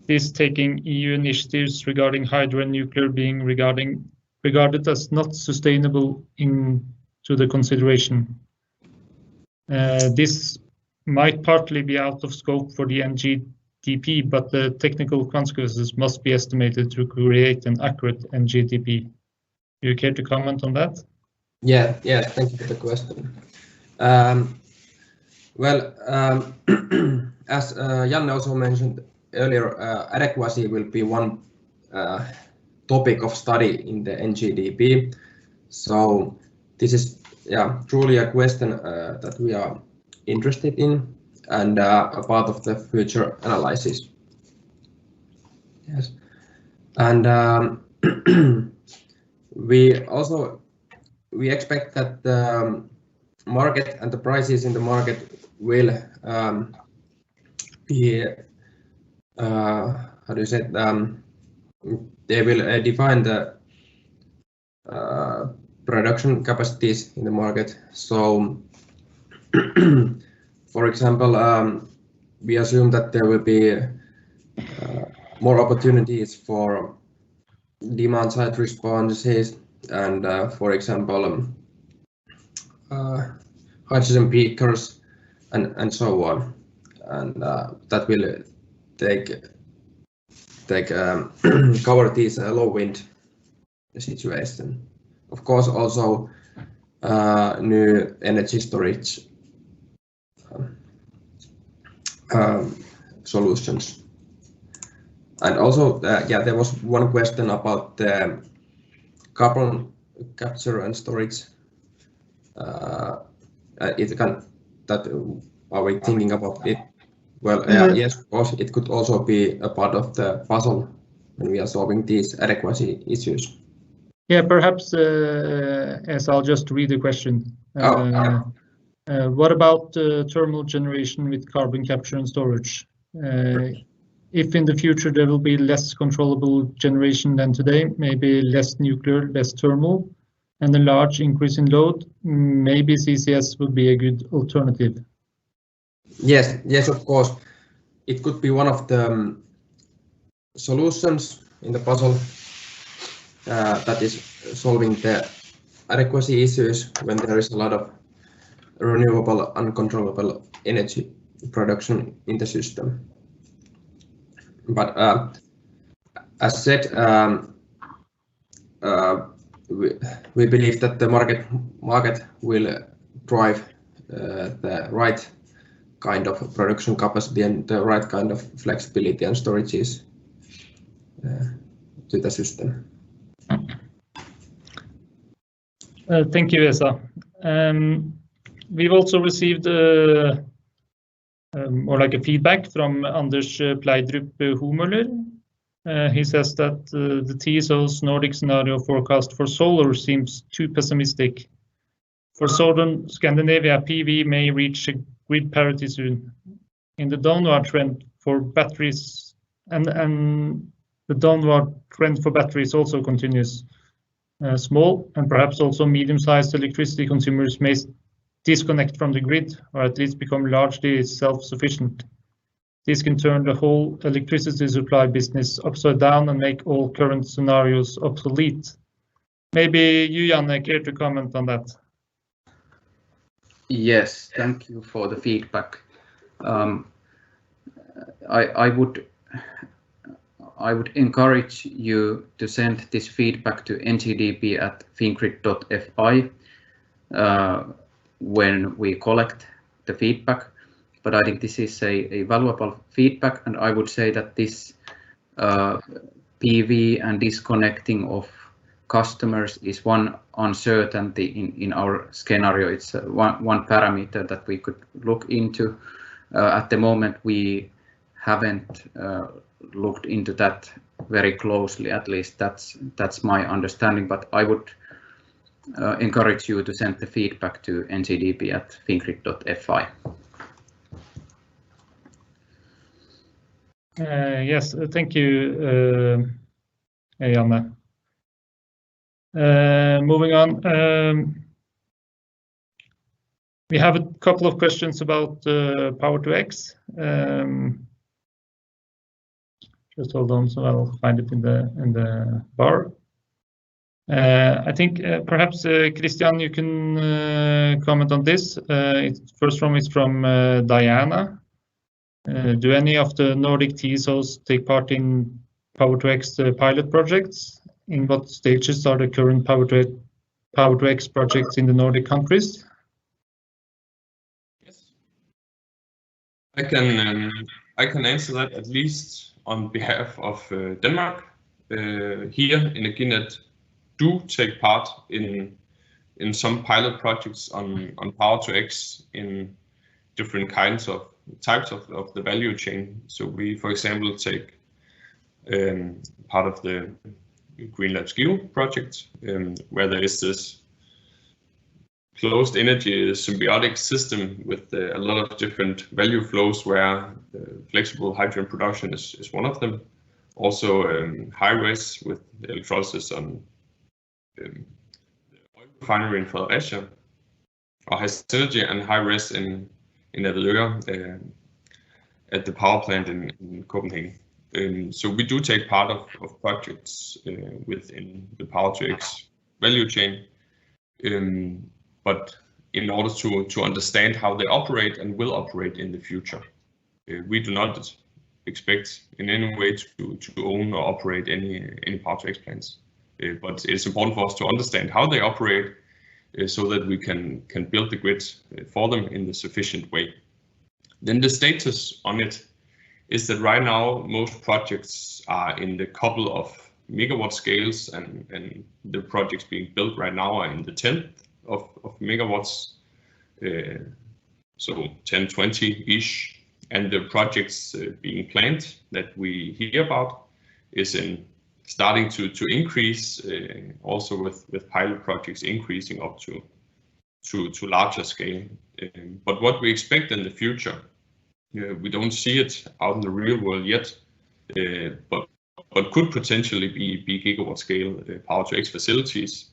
This taking EU initiatives regarding hydro and nuclear being regarded as not sustainable into the consideration. This might partly be out of scope for the NGDP, but the technical consequences must be estimated to create an accurate NGDP. Do you care to comment on that? Yeah, thank you for the question. As Janne also mentioned earlier, adequacy will be one topic of study in the NGDP. So this is truly a question that we are interested in and a part of the future analysis. Yes, and we expect that the market and the prices in the market will be how do you say they will define the production capacities in the market. So for example, we assume that there will be more opportunities for demand side responses and for example hydrogen peakers and so on, and that will cover this low wind situation. Of course, also new energy storage solutions. And also, there was one question about the carbon capture and storage. Are we thinking about it? Well, yes, of course, it could also be a part of the puzzle when we are solving these adequacy issues. Yeah, perhaps as I'll just read the question. What about thermal generation with carbon capture and storage? If in the future there will be less controllable generation than today, maybe less nuclear, less thermal, and a large increase in load, maybe CCS would be a good alternative. Yes, of course. It could be one of the solutions in the puzzle that is solving the adequacy issues when there is a lot of renewable, uncontrollable energy production in the system. But as said, we believe that the market will drive the right kind of production capacity and the right kind of flexibility and storages to the system. Thank you, Esa. We've also received or like a feedback from Anders Pleidrup Humøller. He says that the TSO's Nordic scenario forecast for solar seems too pessimistic. For southern Scandinavia, PV may reach grid parity soon. In the downward trend for batteries, and the downward trend for batteries also continues. Small and perhaps also medium-sized electricity consumers may disconnect from the grid, or at least become largely self-sufficient. This can turn the whole electricity supply business upside down and make all current scenarios obsolete. Maybe you, Janne, care to comment on that? Yes, thank you for the feedback. I would encourage you to send this feedback to Ncdp at fingrid.fi when we collect the feedback. But I think this is a valuable feedback, and I would say that this PV and disconnecting of customers is one uncertainty in our scenario. It's one parameter that we could look into. At the moment, we haven't looked into that very closely. At least that's my understanding. But I would encourage you to send the feedback to Ncdp at fingrid.fi. Yes, thank you, Janne. Moving on, we have a couple of questions about Power-to-X. Just hold on, so I'll find it in the bar. I think perhaps Christian, you can comment on this. First one is from Diana. Do any of the Nordic TSOs take part in Power-to-X pilot projects? In what stages are the current Power-to-X projects in the Nordic countries? Yes, I can answer that, at least on behalf of Denmark. Here in Energinet do take part in some pilot projects on Power-to-X in different types of the value chain. So we, for example, take part of the Green Lab Skill project, where there is this closed energy symbiotic system with a lot of different value flows, where flexible hydrogen production is one of them. Also high-res with electrolysis on the oil refinery in Fredericia, or high synergy, and high-res in Avedøre at the power plant in Copenhagen. So we do take part of projects within the Power-to-X value chain, but in order to understand how they operate and will operate in the future. We do not expect in any way to own or operate any Power-to-X plants. But it's important for us to understand how they operate so that we can build the grid for them in the sufficient way. Then the status on it is that right now most projects are in the couple of megawatt scales, and the projects being built right now are in the 10th of megawatts, so 10, 20-ish, and the projects being planned that we hear about is in starting to increase, also with pilot projects increasing up to larger scale. But what we expect in the future, we don't see it out in the real world yet, but could potentially be gigawatt scale Power-to-X facilities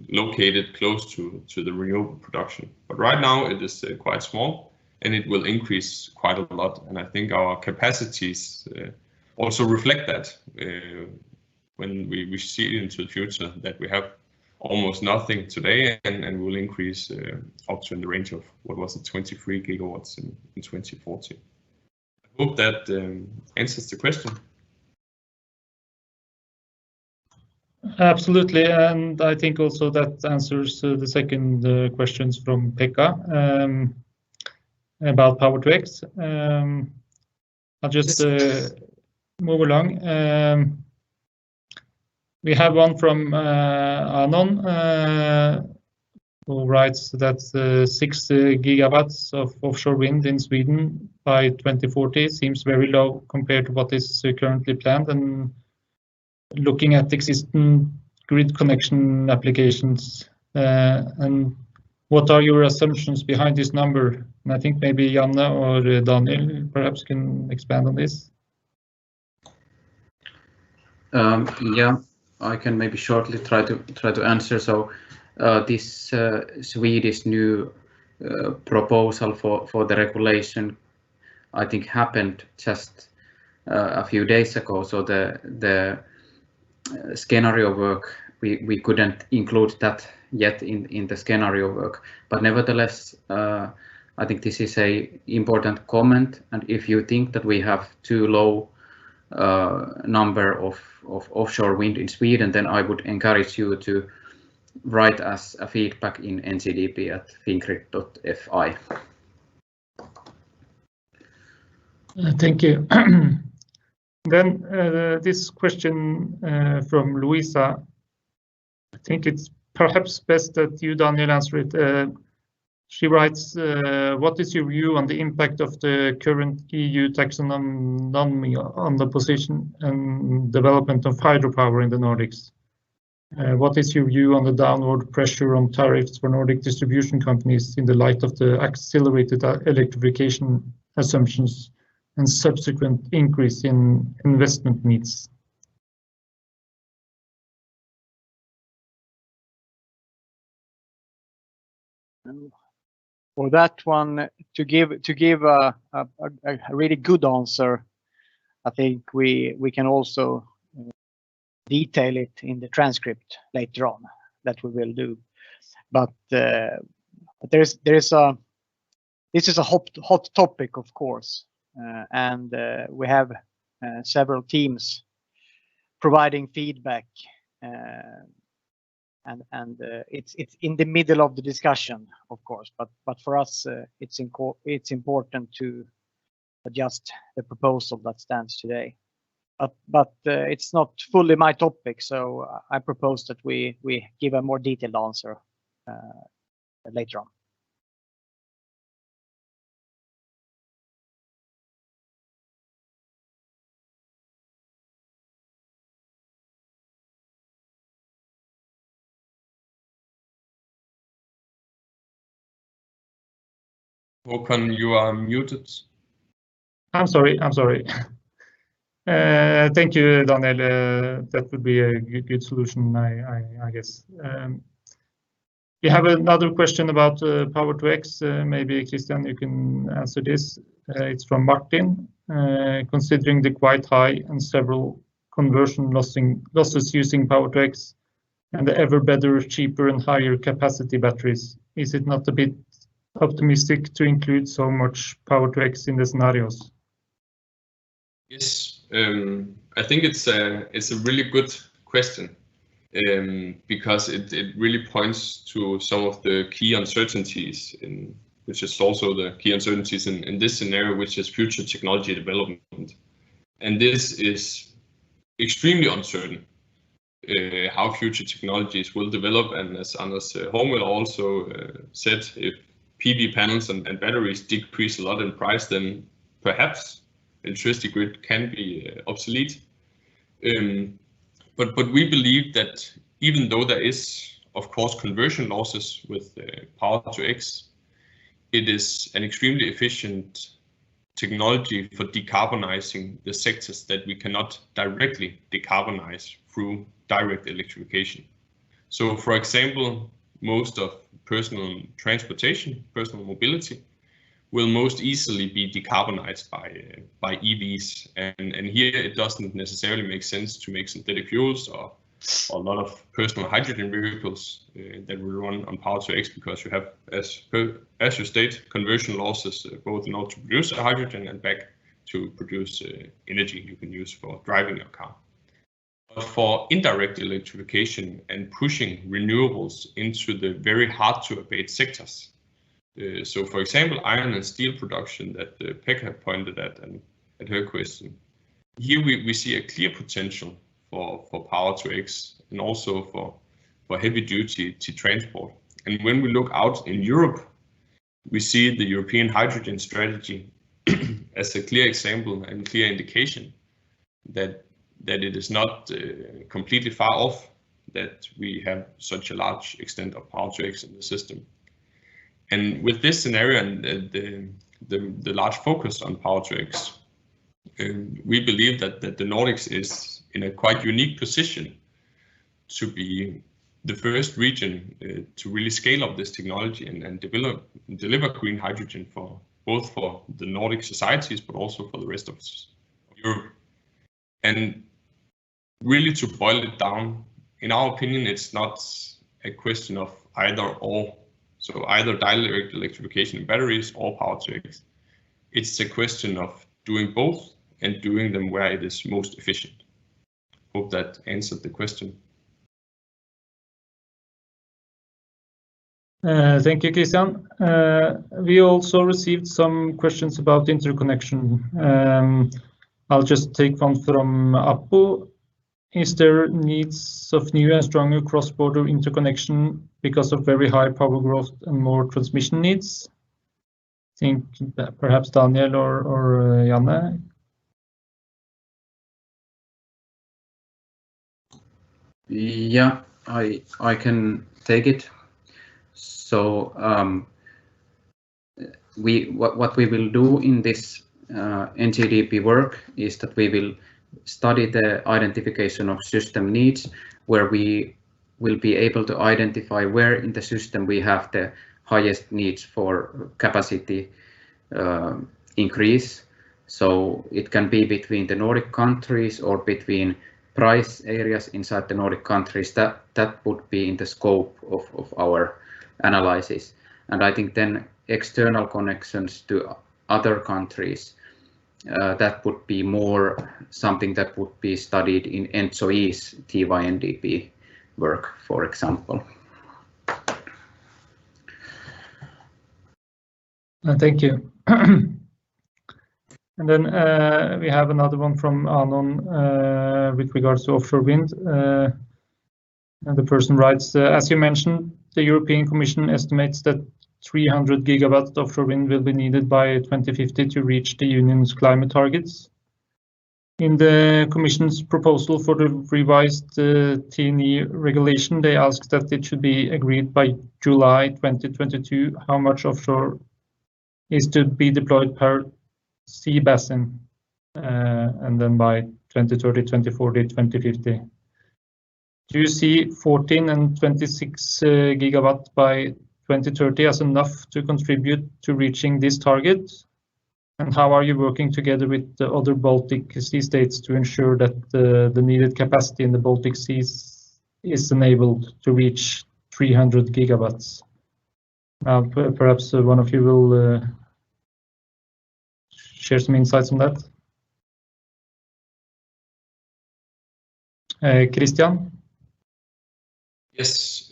located close to the renewable production. But right now it is quite small, and it will increase quite a lot. And I think our capacities also reflect that when we see into the future, that we have almost nothing today, and will increase up to in the range of, what was it, 23 gigawatts in 2040. I hope that answers the question. Absolutely, and I think also that answers the second questions from Pekka about Power-to-X. I'll just move along. We have one from Anon, who writes that 6 gigawatts of offshore wind in Sweden by 2040 seems very low compared to what is currently planned, and looking at existing grid connection applications. And what are your assumptions behind this number? And I think maybe Janne or Daniel perhaps can expand on this. Yeah, I can maybe shortly try to answer. So this Swedish new proposal for the regulation, I think, happened just a few days ago. So the scenario work, we couldn't include that yet in the scenario work, but nevertheless, I think this is a important comment. And if you think that we have too low number of offshore wind in Sweden, then I would encourage you to write us a feedback in NGDP at fincrit.fi. Thank you. Then this question from Luisa. I think it's perhaps best that you, Daniel, answer it. She writes, what is your view on the impact of the current EU taxonomy on the position and development of hydropower in the Nordics? What is your view on the downward pressure on tariffs for Nordic distribution companies in the light of the accelerated electrification assumptions and subsequent increase in investment needs? For that one, to give a really good answer, I think we can also detail it in the transcript later on. That we will do. But this is a hot topic, of course, and we have several teams providing feedback, and it's in the middle of the discussion, of course. But for us, it's important to adjust the proposal that stands today. But it's not fully my topic, so I propose that we give a more detailed answer later on. Håkon, you are muted. I'm sorry. Thank you, Daniel. That would be a good solution, I guess. We have another question about Power-to-X. Maybe Christian, you can answer this. It's from Martin. Considering the quite high and several conversion losses using Power-to-X and the ever better, cheaper and higher capacity batteries, is it not a bit optimistic to include so much Power-to-X in the scenarios? Yes, I think it's a really good question because it really points to some of the key uncertainties, which is also the key uncertainties in this scenario, which is future technology development. And this is extremely uncertain how future technologies will develop. And as Anders Hormel also said, if PV panels and batteries decrease a lot in price, then perhaps electricity grid can be obsolete. But we believe that even though there is, of course, conversion losses with power to X, it is an extremely efficient technology for decarbonizing the sectors that we cannot directly decarbonize through direct electrification. So, for example, most of personal transportation, personal mobility, will most easily be decarbonized by EVs, and here it doesn't necessarily make sense to make synthetic fuels or a lot of personal hydrogen vehicles that will run on power to X, because you have, as you state, conversion losses both in order to produce hydrogen and back to produce energy you can use for driving your car. But for indirect electrification and pushing renewables into the very hard to abate sectors, so for example, iron and steel production that Pekka pointed at and at her question, here we see a clear potential for power to X and also for heavy duty transport. And when we look out in Europe, we see the European hydrogen strategy as a clear example and clear indication that it is not completely far off that we have such a large extent of power to X in the system. And with this scenario and the large focus on power to X, we believe that the Nordics is in a quite unique position to be the first region to really scale up this technology and deliver green hydrogen for both for the Nordic societies, but also for the rest of Europe. And really, to boil it down, in our opinion, it's not a question of either or. So either direct electrification in batteries or power to X. It's a question of doing both and doing them where it is most efficient. Hope that answered the question. Thank you, Christian. We also received some questions about interconnection. I'll just take one from Appo. Is there needs of new and stronger cross-border interconnection because of very high power growth and more transmission needs? I think perhaps Daniel or Janne. Yeah, I can take it. So what we will do in this NGDP work is that we will study the identification of system needs, where we will be able to identify where in the system we have the highest needs for capacity increase. So it can be between the Nordic countries or between price areas inside the Nordic countries. That would be in the scope of our analysis. And I think then external connections to other countries, that would be more something that would be studied in Ensoe's TY-NDP work, for example. Thank you. And then we have another one from Anon with regards to offshore wind. And the person writes, as you mentioned, the European Commission estimates that 300 gigawatts offshore wind will be needed by 2050 to reach the Union's climate targets. In the Commission's proposal for the revised T&E regulation, they ask that it should be agreed by July 2022 how much offshore is to be deployed per sea basin, and then by 2030, 2040, 2050. Do you see 14 and 26 gigawatt by 2030 as enough to contribute to reaching this target? And how are you working together with the other Baltic Sea states to ensure that the needed capacity in the Baltic Seas is enabled to reach 300 gigawatts? Perhaps one of you will share some insights on that. Christian? Yes.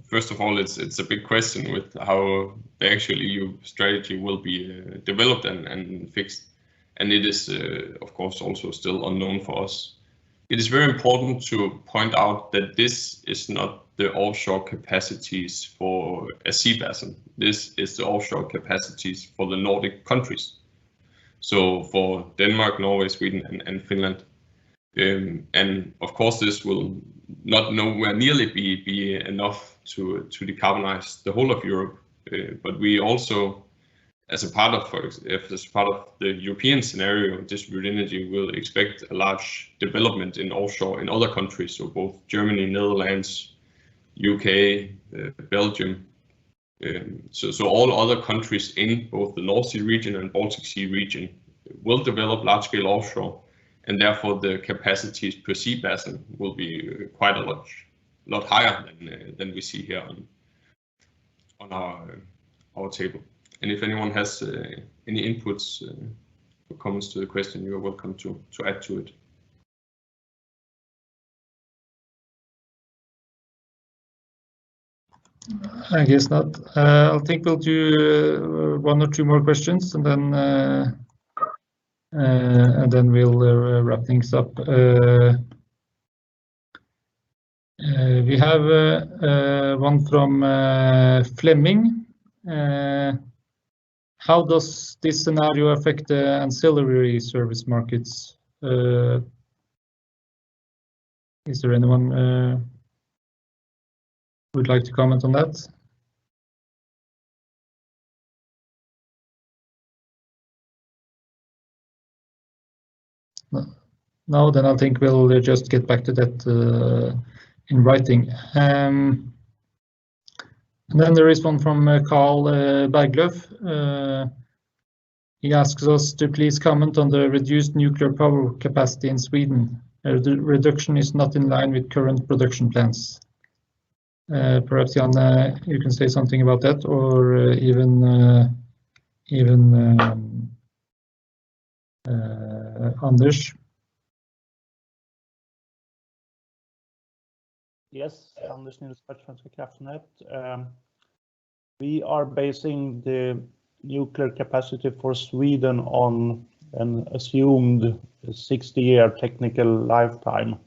First of all, it's a big question with how the actual EU strategy will be developed and fixed, and it is of course also still unknown for us. It is very important to point out that this is not the offshore capacities for a sea basin. This is the offshore capacities for the Nordic countries. So for Denmark, Norway, Sweden, and Finland. And of course, this will not nowhere nearly be enough to decarbonize the whole of Europe. But we also, as a part of the European scenario, distributed energy will expect a large development in offshore in other countries. So both Germany, Netherlands, UK, Belgium. So all other countries in both the North Sea region and Baltic Sea region will develop large-scale offshore. And therefore, the capacities per sea basin will be quite a lot higher than we see here on our table. And if anyone has any inputs or comments to the question, you are welcome to add to it. I guess not. I think we'll do one or two more questions, and then we'll wrap things up. We have one from Fleming. How does this scenario affect the ancillary service markets? Is there anyone who would like to comment on that? No, then I think we'll just get back to that in writing. And then there is one from Carl Berglöf. He asks us to please comment on the reduced nuclear power capacity in Sweden. The reduction is not in line with current production plans. Perhaps Janne, you can say something about that, or even Anders. Yes, Anders Nilsberg, Svenska Kraftnät. We are basing the nuclear capacity for Sweden on an assumed 60-year technical lifetime.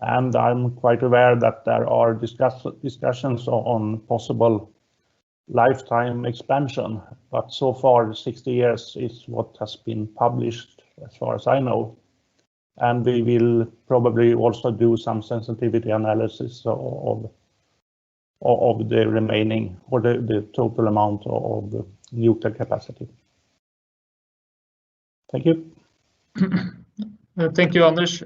And I'm quite aware that there are discussions on possible lifetime expansion, but so far 60 years is what has been published as far as I know. And we will probably also do some sensitivity analysis of the remaining, or the total amount of the nuclear capacity. Thank you. Thank you, Anders.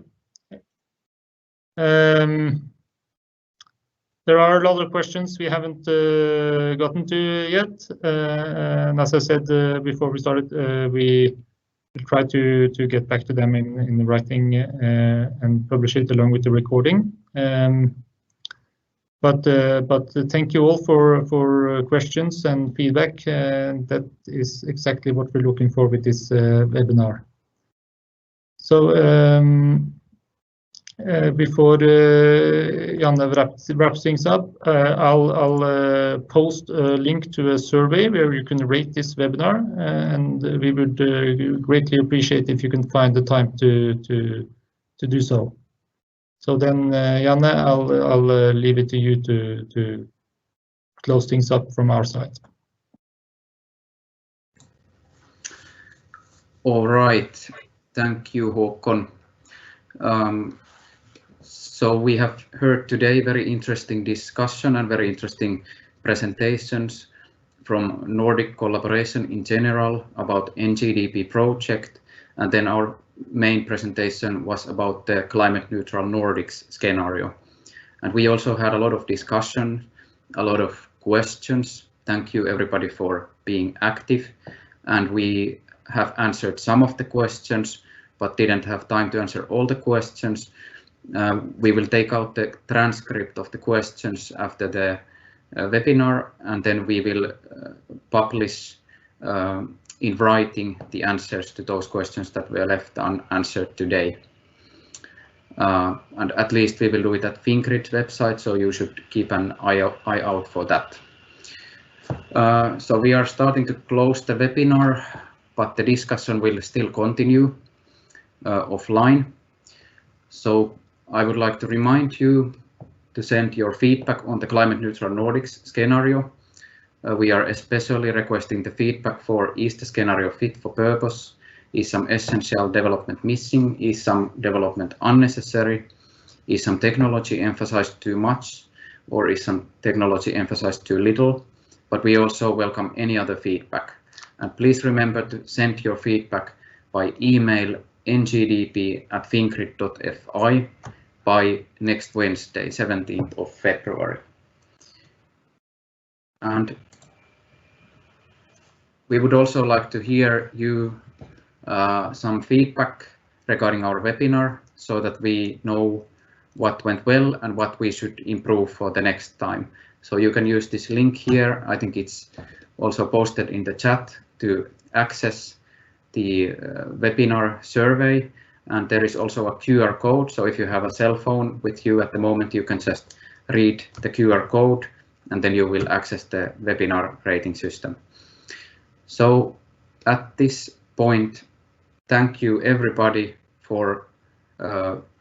There are a lot of questions we haven't gotten to yet. And as I said before we started, we will try to get back to them in writing and publish it along with the recording. But thank you all for questions and feedback. That is exactly what we're looking for with this webinar. So before Janne wraps things up, I'll post a link to a survey where you can rate this webinar, and we would greatly appreciate if you can find the time to do so. So then, Janne, I'll leave it to you to close things up from our side. All right, thank you, Håkon. So we have heard today very interesting discussion and very interesting presentations from Nordic collaboration in general about NGDP project, and then our main presentation was about the climate neutral Nordics scenario. And we also had a lot of discussion, a lot of questions. Thank you everybody for being active, and we have answered some of the questions but didn't have time to answer all the questions. We will take out the transcript of the questions after the webinar, and then we will publish in writing the answers to those questions that were left unanswered today. and at least we will do it at Fingrid's website, so you should keep an eye out for that. So we are starting to close the webinar, but the discussion will still continue offline. So I would like to remind you to send your feedback on the climate neutral Nordics scenario. We are especially requesting the feedback for, is the scenario fit for purpose? Is some essential development missing? Is some development unnecessary? Is some technology emphasized too much? Or is some technology emphasized too little? But we also welcome any other feedback. And please remember to send your feedback by email ngdp@fingrid.fi by next Wednesday, 17th of February. And we would also like to hear you some feedback regarding our webinar so that we know what went well and what we should improve for the next time. So you can use this link here. I think it's also posted in the chat to access the webinar survey. And there is also a QR code. So if you have a cell phone with you at the moment, you can just read the QR code and then you will access the webinar rating system. So at this point, thank you everybody for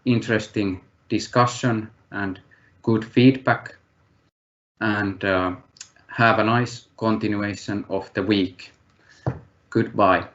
interesting discussion and good feedback, and have a nice continuation of the week. Goodbye.